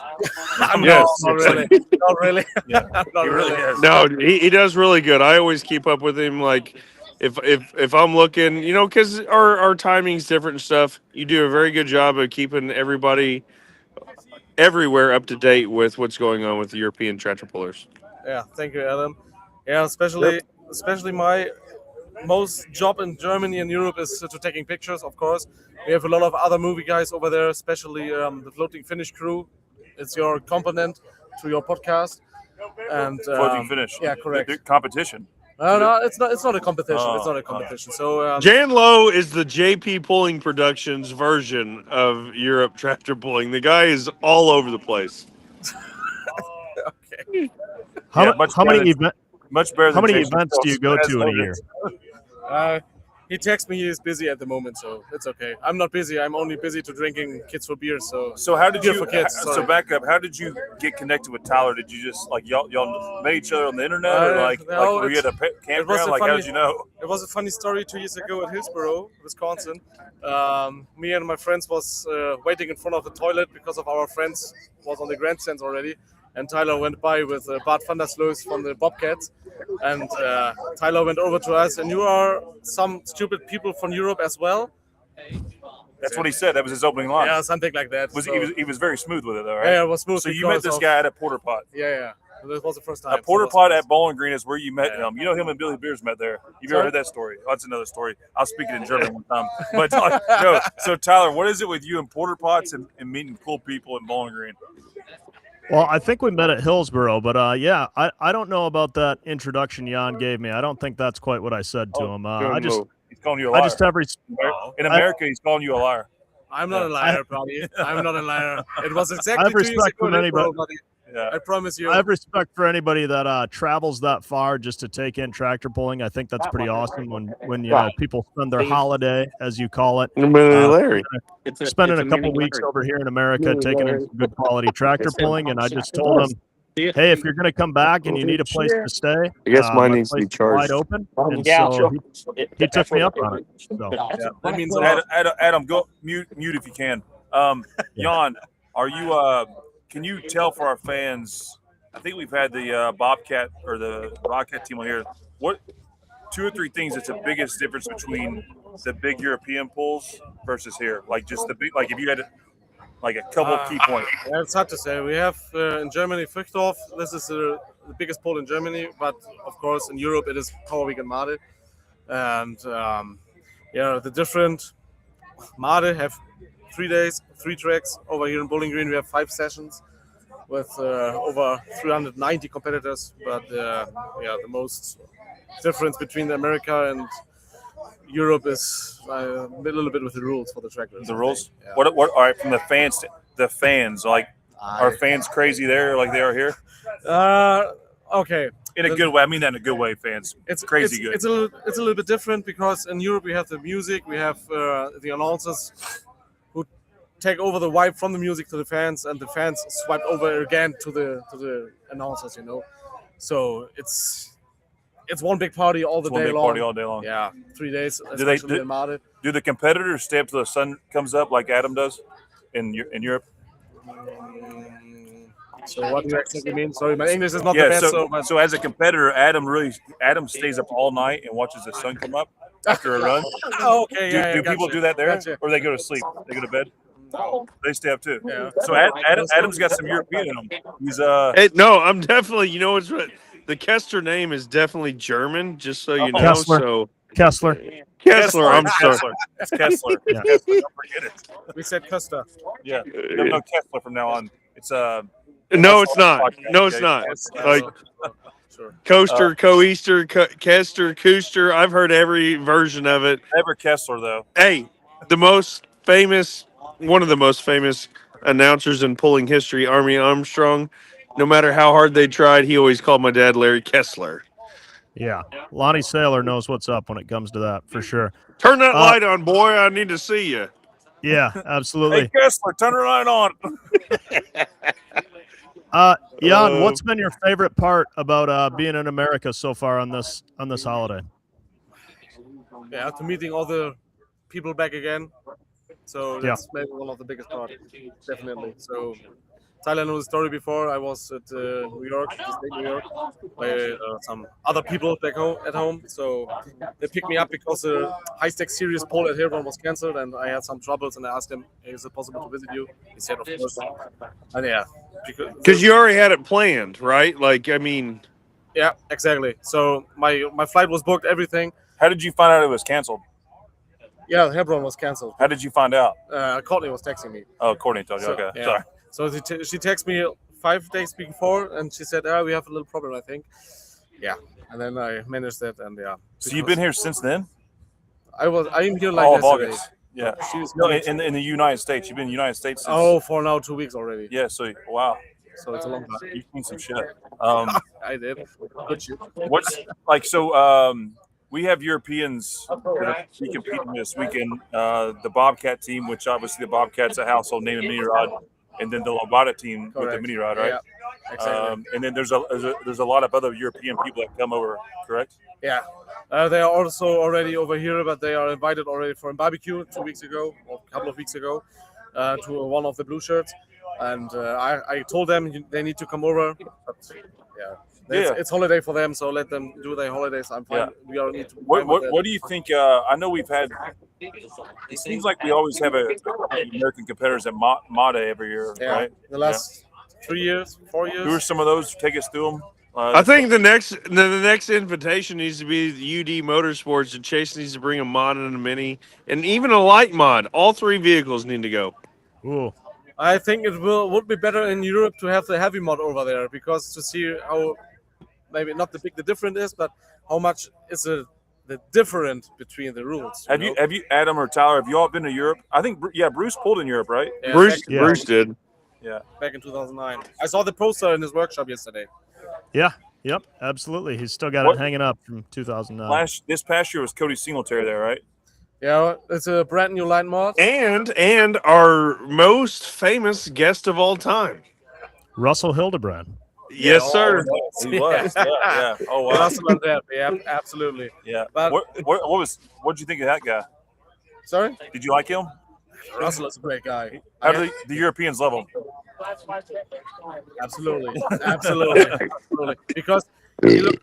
Yes. Not really. Not really. Yeah, Not he really really. is. No, he does really good. I always keep up with him. Like if I'm looking, because our timing's different and stuff. You do a very good job of keeping everybody everywhere up to date with what's going on with the European tractor pullers. Yeah, thank you, Adam. Yeah, especially my most job in Germany and Europe is to taking pictures, of course. We have a lot of other movie guys over there, especially the Floating Finish crew. It's your component to your podcast. And Floating Finish. Yeah, correct. The competition. No, it's not a competition. It's not a competition. So Jan Lowe is the JP Pulling Productions version of Europe tractor pulling. The guy is all over the place. Okay. How many events? Much better. How than many Jason events do you go Schultz. to in a year? He texts me he's busy at the moment, so it's okay. I'm not busy. I'm only busy to drinking kids for beer. So how did beer you? for kids? So sorry. back up. How did you get connected with Tyler? Did you just like y'all met each other on the internet, or No, were you at a campground? Like how did you know? It was a funny story 2 years ago at Hillsboro, Wisconsin. Me and my friends was waiting in front of the toilet because of our friends was on the grandstands already. And Tyler went by with Bart van der Sloot from the Bobcats. And Tyler went over to us, and you are some stupid people from Europe as well. That's what he said. That was his opening line. Yeah, something like that. He was very smooth with it, though, right? Yeah, it was smooth. So you met this guy at a porter pot. Yeah. That was the first time. A porter pot at Bowling Green is where you met him. You know him and Billy Beers met there. You've ever heard that story? Oh, that's another story. I'll speak it in German one time. But no. So Tyler, what is it with you and porter pots and meeting cool people in Bowling Green? Well, I think we met at Hillsboro, but I don't know about that introduction Jan gave me. I don't think that's quite what I said to him. He's calling you a liar. In America, he's calling you a liar. I'm not a liar, probably. I'm not a liar. It was exactly I have 2 years respect ago. for anybody. Yeah. I promise you. I have respect for anybody that travels that far just to take in tractor pulling. I think that's pretty awesome when people spend their holiday, as you call it, Larry. spending a couple weeks over here in America taking in some good quality tractor pulling. And I just told them, hey, if you're going to come back and you need a place to stay, I guess mine my needs to be place is wide charged. open. And so he took me up on it. So. Yeah. That means a lot. Adam, go mute if you can. Jan, are you? Can you tell for our fans? I think we've had the Bobcat or the Bobcat team on here. What 2 or 3 things that's the biggest difference between the big European pulls versus here? Like just the big, like if you had like a couple of key points. Yeah, it's hard to say. We have in Germany Frichthof. This is the biggest pull in Germany, but of course in Europe it is Power Week and Made. And the different Made have 3 days, 3 tracks. Over here in Bowling Green we have 5 sessions with over 390 competitors. But the most difference between America and Europe is a little bit with the rules for the tractors. The rules? Yeah. What? All right, from the fans, like, are fans crazy there like they are here? Okay. In a good way. I mean that in a good way, fans. It's crazy good. It's a little bit different because in Europe we have the music, we have the announcers who take over the vibe from the music to the fans, and the fans swipe over again to the announcers. So it's one big party all day long. Yeah, 3 days. Do the competitors stay up till the sun comes up like Adam does in Europe? So what do you exactly mean? Sorry, my English is not the best. So as a competitor, Adam stays up all night and watches the sun come up after a run. Oh, okay, do people do that there, Gotcha. or they go to sleep? They go to bed. No. They stay up too. Yeah. So Adam's got some European in him. He's No, I'm definitely. You know what's right? The Kester name is definitely German. Just so you know. Kessler. So Kessler. I'm sorry. Kessler. It's Kessler. Yeah. Kessler. Don't forget it. We said Costa. Yeah. No Kessler from now on. It's No, it's not. No, it's not. Like Sure. Coaster, Coeaster, Kester, Cooster. I've heard every version of it. Never Kessler though. Hey, one of the most famous announcers in pulling history, Army Armstrong. No matter how hard they tried, he always called my dad Larry Kessler. Yeah. Lonnie Saylor knows what's up when it comes to that, for sure. Turn that light on, boy. I need to see you. Yeah, absolutely. Hey Kessler, turn the light on. Jan, what's been your favorite part about being in America so far on this holiday? Yeah, after meeting all the people back again. So that's maybe one of the biggest parts, definitely. So Tyler knows the story before. I was at New York, the state New York, by some other people back at home. So they picked me up because the high-stakes series poll at Hebron was canceled, and I had some troubles. And I asked him, hey, "Is it possible to visit you?" He said, "Of course." And yeah, because you already had it planned, right? Like, I mean, yeah, exactly. So my flight was booked, everything. How did you find out it was canceled? Yeah, Hebron was canceled. How did you find out? Courtney was texting me. Oh, Courtney told you. So, Okay, yeah. sorry. So she texted me 5 days before, and she said, we have a little problem, I think. Yeah, and then I managed that, and yeah. So you've been here since then? I'm here like all of yesterday. August. Yeah. No, in the United States. You've been in the United States since... for now 2 weeks already. Yeah, so, wow. So it's a long time. You've seen some shit. I did. Good shit. What's, like, so... we have Europeans that are competing this weekend. The Bobcat team, which obviously the Bobcat's a household name in mini rod, and then the Lobata team with the mini rod, right? Yeah, exactly. And then there's a lot of other European people that come over, correct? Yeah, they are also already over here, but they are invited already for a barbecue 2 weeks ago, or a couple of weeks ago, to one of the blue shirts. And I told them they need to come over. But, it's holiday for them, so let them do their holidays. I'm fine. Yeah. We all need to. What do you think? I know we've had. It seems like we always have American competitors at Made every year, right? The last 3 years, 4 years. Who are some of those? Take us through them. I think the next invitation needs to be the UD Motorsports, and Chase needs to bring a mod and a mini, and even a light mod. All 3 vehicles need to go. Ooh. I think it would be better in Europe to have the heavy mod over there, because to see how maybe not the difference is, but how much is the difference between the rules. Have you Adam or Tyler? Have you all been to Europe? I think Bruce pulled in Europe, right? Yeah, Bruce did. Yeah. Back in 2009. I saw the poster in his workshop yesterday. Yeah. Yep. Absolutely. He's still got What- it hanging up from 2009. This past year was Cody Singletary there, right? Yeah, it's a brand new line mod. And our most famous guest of all time. Russell Hildebrand. Yes, sir. He was. Yeah. Oh wow. Russell and Deb, yeah, absolutely. Yeah. But- What did you think of that guy? Sorry? Did you like him? Russell is a great guy. How do the Europeans love him? Absolutely. Absolutely. Because he looks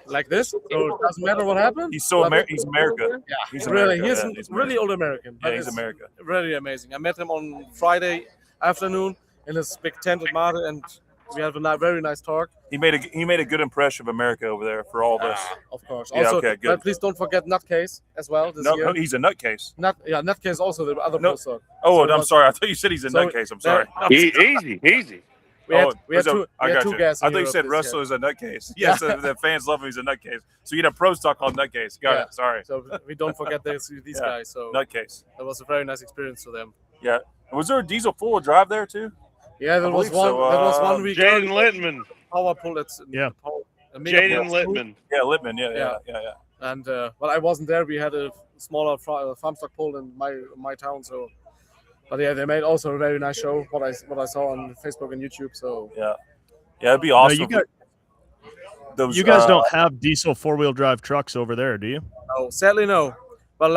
like this, so it doesn't matter what happened. He's so he's America. Yeah, He's really. America. He's He's really old American. Yeah, but he's it's America. Really amazing. I met him on Friday afternoon in his big tent at Marte, and we had a very nice talk. He made a good impression of America over there for all of us. Of course. Yeah, Also, okay, good. but please don't forget Nutcase as well this year. No, he's a nutcase. Nutcase also the other No. postdoc. Oh, So I'm sorry. I thought you said he's a so nutcase. I'm sorry. Easy. We had two guests. I in thought you Europe said this Russell year. is a nutcase. Yes, the fans love him. He's a nutcase. So you had a pro stock called Nutcase. Got it. Sorry. So we don't forget these Yeah. guys. So Nutcase. that was a very nice experience for them. Yeah. Was there a diesel full drive there too? Yeah, there I was believe one. so. There was 1 week. Jaden Littman. Power pull. That's Yeah. Jaden Littman. Yeah, Littman. Yeah. And well, I wasn't there. We had a smaller farm stock pull in my town. So, but yeah, they made also a very nice show. What I saw on Facebook and YouTube. So Yeah, it'd be awesome. You guys don't have diesel 4-wheel drive trucks over there, do you? no, sadly no. But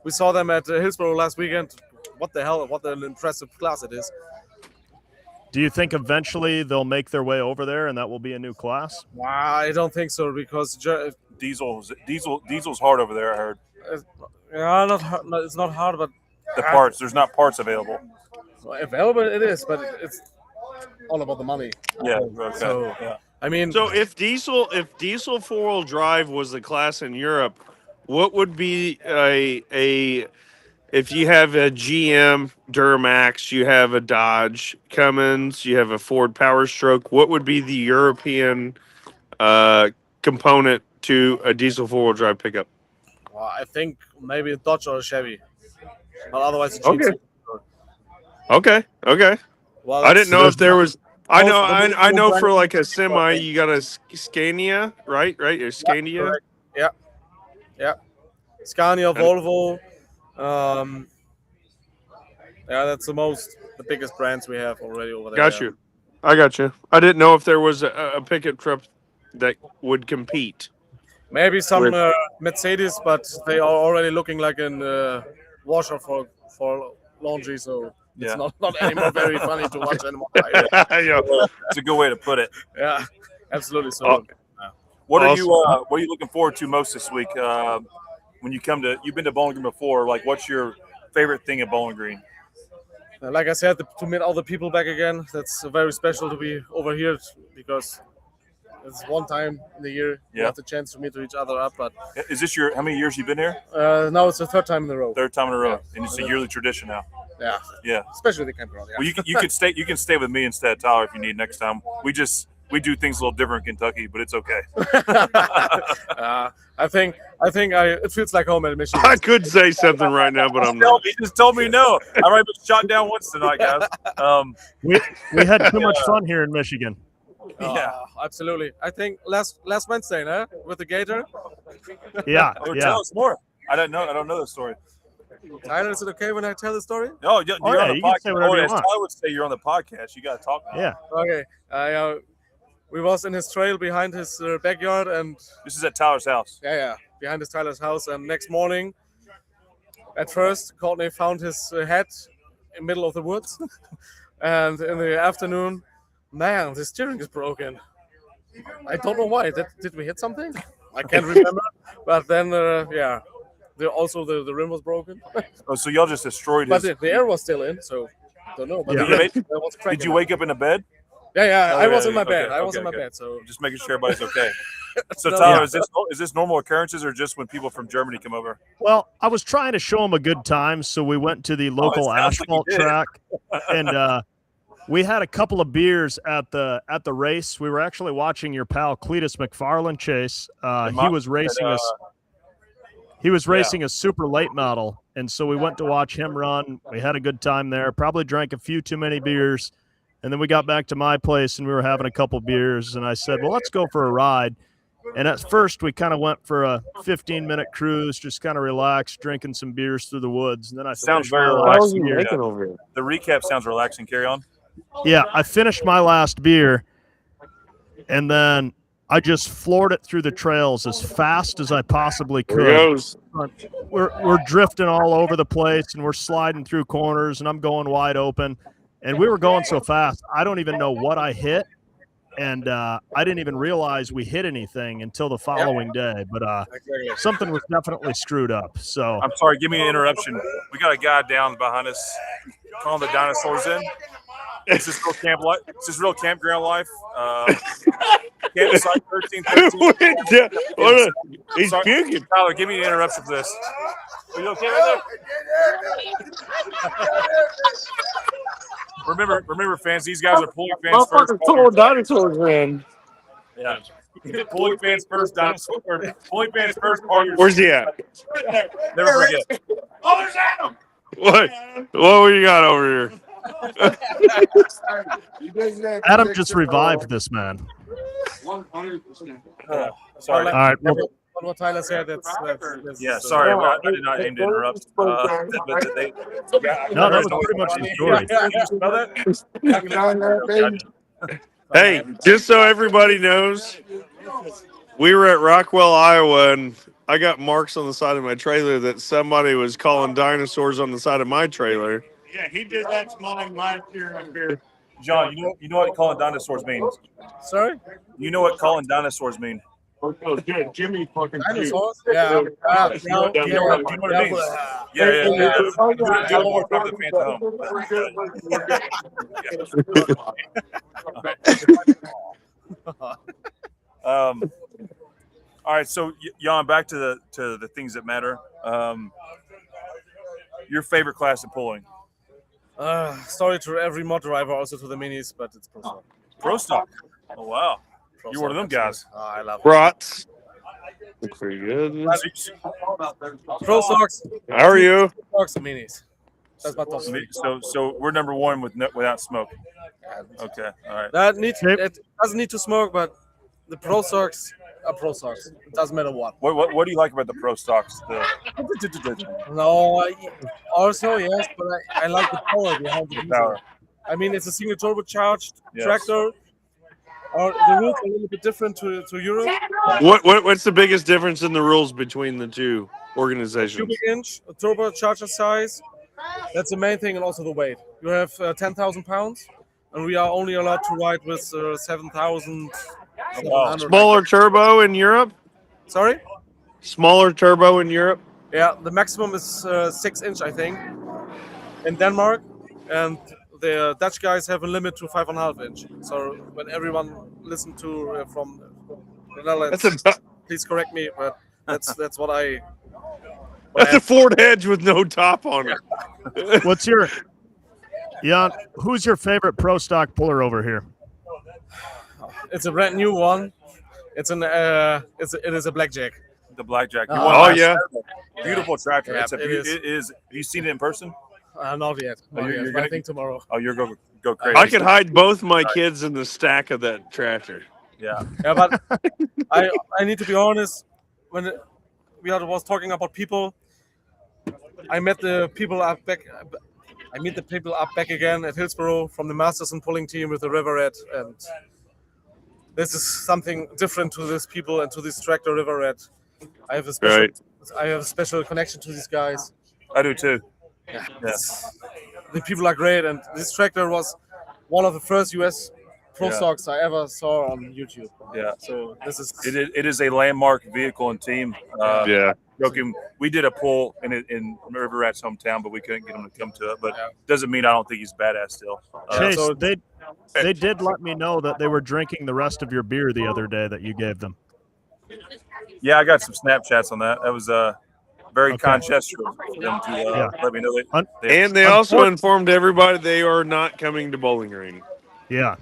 we saw them at Hillsborough last weekend. What the hell? What an impressive class it is. Do you think eventually they'll make their way over there and that will be a new class? I don't think so because diesel's hard over there. I heard not hard, it's not hard, but the parts. There's not parts available. available it is, but it's all about the money. Yeah. Okay. So yeah. I mean, So if diesel 4-wheel drive was the class in Europe, what would be if you have a GM Duramax, you have a Dodge Cummins, you have a Ford Power Stroke, what would be the European component to a diesel 4-wheel drive pickup? well, I think maybe a Dodge or a Chevy, but otherwise a Okay. Jeep. Okay. Well, I didn't know if there was. I know. Most- I know for like a semi, you got a Scania, right? Or Scania. correct. Yeah. Scania, Volvo. Yeah, that's the biggest brands we have already over there. Got you. I got you. I didn't know if there was a pickup truck that would compete. Maybe some With- Mercedes, but they are already looking like a washer for laundry, so Yeah. it's not anymore very funny to watch anymore. Yeah. It's a good way to put it. Yeah, absolutely. So What are Awesome. you looking forward to most this week? When you've been to Bowling Green before, like what's your favorite thing at Bowling Green? like I said, to meet all the people back again, that's very special to be over here because it's one time in the year we Yeah. have the chance to meet each other up. But Is this how many years you've been here? now it's the third time in a row. Third time in a row, and it's a yearly tradition now. Yeah, Yeah. especially the campground. Yeah. Well, you can stay. You can stay with me instead of Tyler if you need next time. We do things a little different in Kentucky, but it's okay. I think it feels like home in Michigan. I could say something right now, but I'm not. He just told me no. I've already been shot down once tonight, guys. We had too much fun here in Michigan. Yeah. Absolutely. I think last Wednesday, no? With the Gator. Yeah, Oh, yeah. tell us more. I don't know the story. Tyler, is it okay when I tell the story? No, you're Oh, yeah, on the you can podcast. say whatever you As want. Tyler would say, you're on the podcast. You got to talk now. Yeah. Okay. We was in his trail behind his backyard, and This is at Tyler's house. behind his Tyler's house. And next morning, at first, Courtney found his head in the middle of the woods, and in the afternoon, man, the steering is broken. I don't know why. Did we hit something? I can't remember. But then, also the rim was broken, Oh, so y'all just destroyed but his. the air was still in. So don't know. But Yeah. the rim, there was cracking. Did you wake up in the bed? Yeah. Oh, I was yeah, in my bed. okay, I was okay, in my okay. bed. So Just making sure everybody's okay. So No, Tyler, yeah. is this normal occurrences or just when people from Germany come over? Well, I was trying to show him a good time, so we went to the local sounds like you asphalt did. track, and we had a couple of beers at the race. We were actually watching your pal Cletus McFarland chase. He was racing a super late model, And so we went to watch him run. We had a good time there, probably drank a few too many beers. And then we got back to my place and we were having a couple beers. And I said, well, let's go for a ride. And at first we kind of went for a 15-minute cruise, just kind of relaxed, drinking some beers through the woods. And then I Sounds finished very my relaxing. last beer. over here? The recap sounds relaxing. Carry on. Yeah, I finished my last beer, and then I just floored it through the trails as fast as I possibly could. There goes. We're drifting all over the place, and we're sliding through corners, and I'm going wide open. And we were going so fast, I don't even know what I hit, and I didn't even realize we hit anything until the following day. But something was definitely screwed up. So I'm sorry. Give me an interruption. We got a guy down behind us calling the dinosaurs in. Is this real camp life? Is this real campground life? Campsite 1313. He's puking. Tyler, give me an interruption for this. Are you okay right there? Remember, fans. These guys are pulling fans first. Total dinosaurs ran. Yeah. Pulling fans first. Dinosaur. Pulling fans first. Where's he at? Never forget. Oh, there's Adam. What we got over here? Adam just revived this man. 100%. Sorry. All right. Well, What Tyler said, that's yeah, sorry. I did not aim to interrupt. no, that was pretty much the story. You smell that? Hey, just so everybody knows, we were at Rockwell, Iowa, and I got marks on the side of my trailer that somebody was calling dinosaurs on the side of my trailer. Yeah, he did that to mine last year up here. John, you know what calling dinosaurs means? Sorry? You know what calling dinosaurs mean? Oh, good. Jimmy fucking Dinosaurs? Yeah. Do you know what it means? Yeah. Do it more for the fans at home. All right, so Jan, back to the things that matter. Your favorite class in pulling? Sorry to every mod driver, also to the minis, but it's pro stock. Pro stock. Oh wow, you're one of them guys. I love it. Brats. Look pretty good. Pro stocks. How are you? Stocks and minis. That's my top three. So we're number one without smoke. Okay, all right. It doesn't need to smoke, but the pro stocks are pro stocks. It doesn't matter what. What do you like about the pro stocks? No, also yes, but I like the power behind the power. I mean, it's a single turbocharged tractor. The rules are a little bit different to Europe. What's the biggest difference in the rules between the two organizations? Cubic inch, a turbocharger size. That's the main thing, and also the weight. You have 10,000 pounds, and we are only allowed to ride with 7,000. Smaller turbo in Europe? Sorry? Smaller turbo in Europe? Yeah, the maximum is 6 inch, I think, in Denmark, and the Dutch guys have a limit to 5.5 inch. So when everyone listen to from the Netherlands, please correct me, but that's what I. That's a Ford Edge with no top on it. What's your Jan? Who's your favorite pro stock puller over here? It's a brand new one. It is a blackjack. The blackjack. Yeah, beautiful tractor. Yeah, it is. Have you seen it in person? Not yet. You're I think tomorrow. Oh, you're going to go crazy. I could hide both my kids in the stack of that tractor. Yeah. Yeah, but I need to be honest. When was talking about people, I met the people up back. I meet the people up back again at Hillsborough from the Masters and Pulling team with the River Red, and this is something different to these people and to this tractor River Red. I have a special connection to these guys. I do too. Yeah. The people are great, and this tractor was one of the first US pro stocks I ever saw on YouTube. Yeah. So this is it is a landmark vehicle and team. Joking, we did a pull in River Rat's hometown, but we couldn't get him to come to it. But doesn't mean I don't think he's badass still. Chase, they did let me know that they were drinking the rest of your beer the other day that you gave them. Yeah, I got some Snapchats on that. That was very kind gesture for them to let me know and they also informed everybody they are not coming to Bowling Green. Yeah.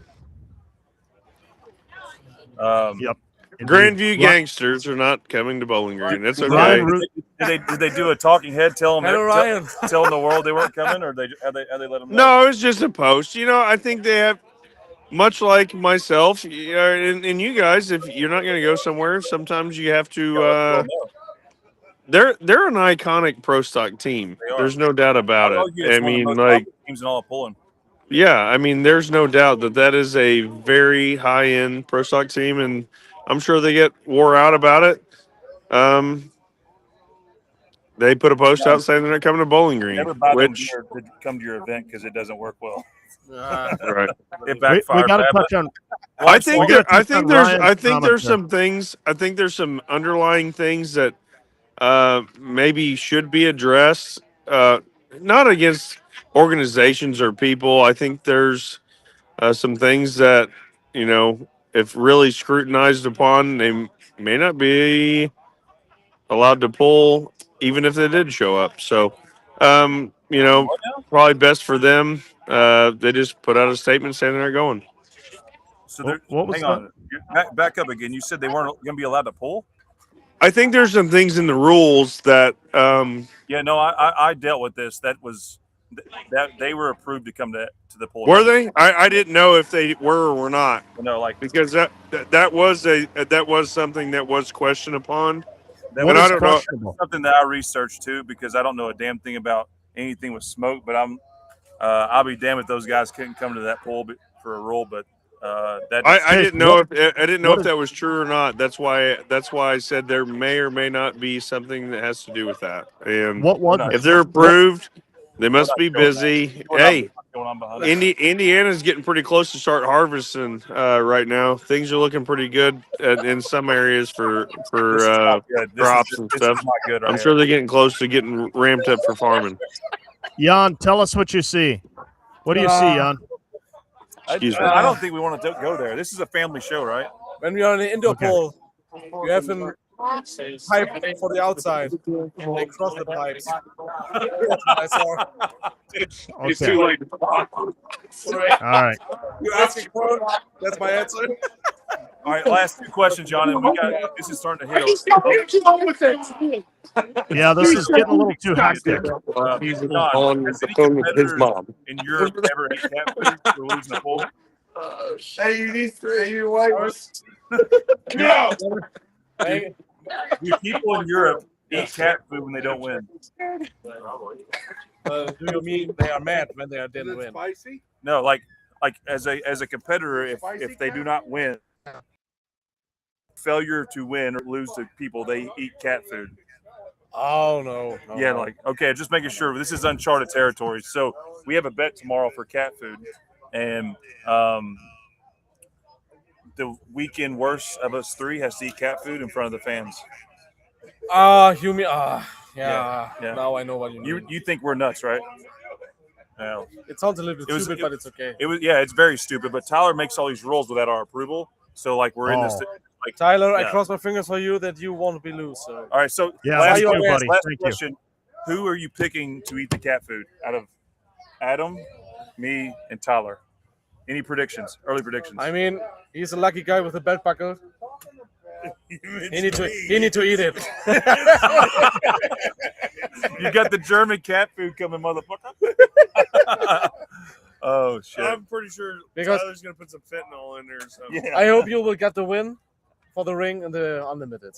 Yep. Grandview gangsters are not coming to Bowling Green. That's okay. Ryan, Did they do a talking head? Tell them Hello, Ryan. Tell the world they weren't coming, or how they let them know? No, it was just a post. I think they have, much like myself, and you guys. If you're not going to go somewhere, sometimes you have to. They're an iconic pro stock team. There's no doubt about it. I mean, like teams in all of Poland. Yeah, I mean, there's no doubt that is a very high-end pro stock team, and I'm sure they get wore out about it. They put a post out saying they're not coming to Bowling Green, Never buy them which beer to come to your event because it doesn't work well. right. It backfired. We got to touch on. I think there's there. some things. I think there's some underlying things that maybe should be addressed. Not against organizations or people. I think there's some things that, if really scrutinized upon, they may not be allowed to pull, even if they did show up. So, probably best for them. They just put out a statement saying they're not going. So what hang on, back up again. You said they weren't going to be allowed to pull. I think there's some things in the rules that. Yeah, no, I dealt with this. That they were approved to come to the poll. Were they? I didn't know if they were or were not. No, because that was something that was questioned upon. That was questionable. Something that I researched too, because I don't know a damn thing about anything with smoke. But I'll be damned if those guys couldn't come to that poll for a rule. But I didn't know if that was true or not. That's why I said there may or may not be something that has to do with that. And if they're approved, they must be busy. Hey, Indiana's getting pretty close to start harvesting right now. Things are looking pretty good in some areas for crops and stuff. I'm sure they're getting close to getting ramped up for farming. Jan, tell us what you see. What do you see, Jan? Excuse me. I don't think we want to go there. This is a family show, right? When we are in the indoor pool, you have a pipe for the outside. They cross the pipes. That's what I saw. It's too late. All right. You asking for it? That's my answer. All right, last two questions, John, and this is starting to hit. Yeah, this is getting a little too hectic. He's on the phone with his mom. In Europe, ever eat cat food for losing a poll? Hey, you need your wife. No. Hey, do people in Europe eat cat food when they don't win? Do you mean they are mad when they didn't win? Spicy? No, like as a competitor, if they do not win, failure to win or lose to people, they eat cat food. Oh no. Yeah, okay, just making sure. This is uncharted territory. So we have a bet tomorrow for cat food, and the weekend worst of us three has to eat cat food in front of the fans. You mean yeah. Now I know what you mean. You think we're nuts, right? No. It sounds a little bit stupid, but it's okay. It's very stupid. But Tyler makes all these rules without our approval. So we're in this. Tyler, I cross my fingers for you that you won't be loose. So. All right, so last question. Who are you picking to eat the cat food out of Adam, me, and Tyler? Any predictions? Early predictions? I mean, he's a lucky guy with a belt buckle. He need to eat it. You got the German cat food coming, motherfucker. Oh shit! I'm pretty sure Tyler's gonna put some fentanyl in there or something. Yeah. I hope you will get the win for the ring and the unlimited.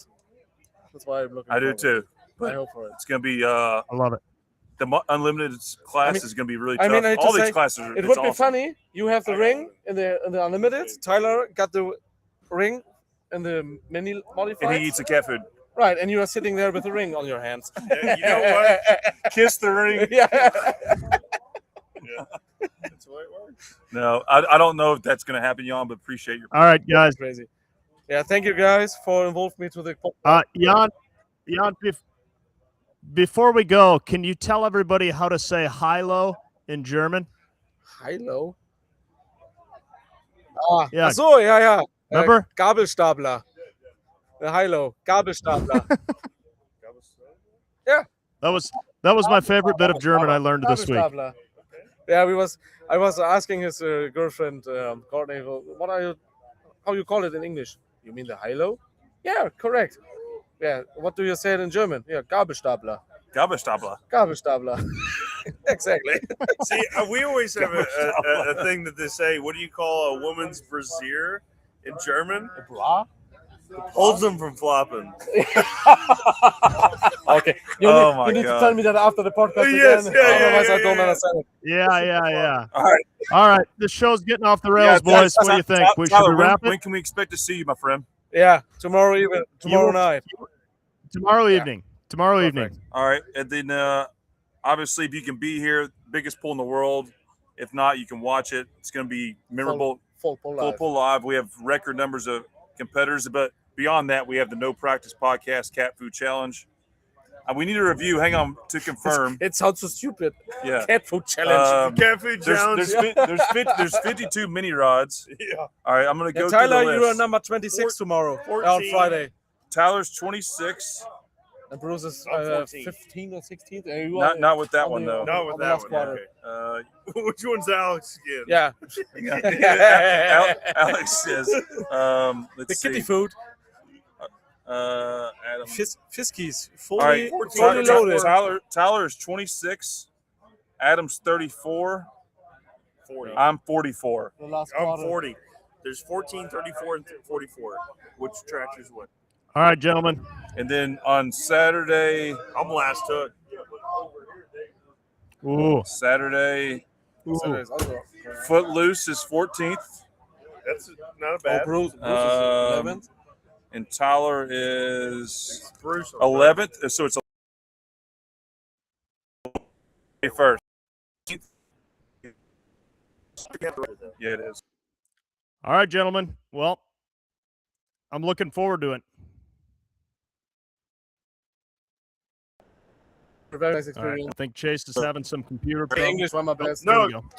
That's why I'm looking. I do too. I hope for it. It's gonna be. I love it. The unlimited class is gonna be really tough. I all these classes are. It would be funny. You have the ring in the unlimited. Tyler got the ring in the mini modified. And he eats the cat food. Right, and you are sitting there with the ring on your hands. Yeah, you know what? Kiss the ring. Yeah. That's the way it works. No, I don't know if that's going to happen, Jan, but appreciate your. All right, guys. Crazy. Yeah, thank you guys for involving me to the. Jan, before we go, can you tell everybody how to say "hilo" in German? Hilo. Yeah. So, yeah. Remember? Gabelstapler. Hilo. Gabelstapler. Yeah. That was my favorite bit of German I learned this week. Yeah, I was asking his girlfriend, Courtney, how you call it in English? You mean the hilo? Yeah, correct. Yeah, what do you say it in German? Yeah, Gabelstapler. Gabelstapler. Gabelstapler. Exactly. See, we always have a thing that they say. What do you call a woman's brassiere in German? A bra? Holds them from flopping. Okay. You need to tell me that after the podcast Yes, again. yeah, Otherwise, I don't understand it. Yeah. All right. This show's getting off the rails, boys. What do you think? Should we wrap it? When can we expect to see you, my friend? Yeah, tomorrow night. Tomorrow evening. Tomorrow evening. All right. And then, obviously, if you can be here, biggest pool in the world. If not, you can watch it. It's going to be memorable. Full pool live. We have record numbers of competitors, but beyond that, we have the No Practice Podcast Cat Food Challenge. We need a review. Hang on to confirm. It sounds so stupid. Yeah. Cat Food Challenge. Cat Food Challenge. There's 52 mini rods. Yeah. All right, I'm going to go Tyler, through the list. you are number 26 tomorrow. 14. On Friday. Tyler's 26. And Bruce is 15 or 16. Not with that one, though. Not with that one. Okay. Which one's Alex again? Yeah. Alex says, the kitty food. Adam. Fiskies. All right. Fully loaded. Tyler is 26. Adam's 34. 40. I'm 44. I'm 40. There's 14, 34, and 44. Which tractor's what? All right, gentlemen. And then on Saturday, I'm last hook. Ooh. Saturday, Footloose is 14th. That's not a bad. Bruce is 11th. And Tyler is 11th. So it's 1st. Yeah, it is. All right, gentlemen. Well, I'm looking forward to it. Very nice Right. experience. I think Chase is having some computer The problems. English one my best. There we No, go.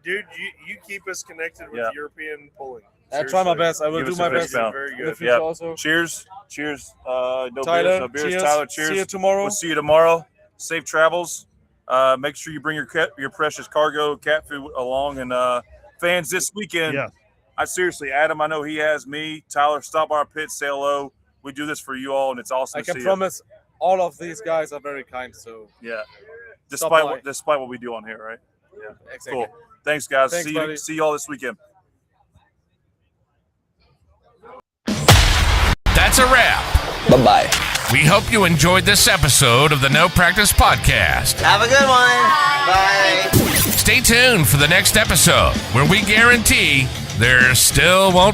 you keep us connected with European pulling. I try my best. I will do my best. Very In the good. future also. Cheers. No Tyler, beers. cheers. Tyler, cheers. See you tomorrow. We'll see you tomorrow. Safe travels. Make sure you bring your precious cargo cat food along. And fans this weekend, I seriously, Adam, I know he has me. Tyler, stop by our pit, say hello. We do this for you all, and it's awesome I to see can promise all of these guys are very kind. So yeah, despite what we do on here, right? Yeah, exactly. Cool. Thanks, guys. Thanks, buddy. See you all this weekend. That's a wrap. Bye-bye. We hope you enjoyed this episode of the No Practice Podcast. Have a good one. Bye. Stay tuned for the next episode, where we guarantee there still won't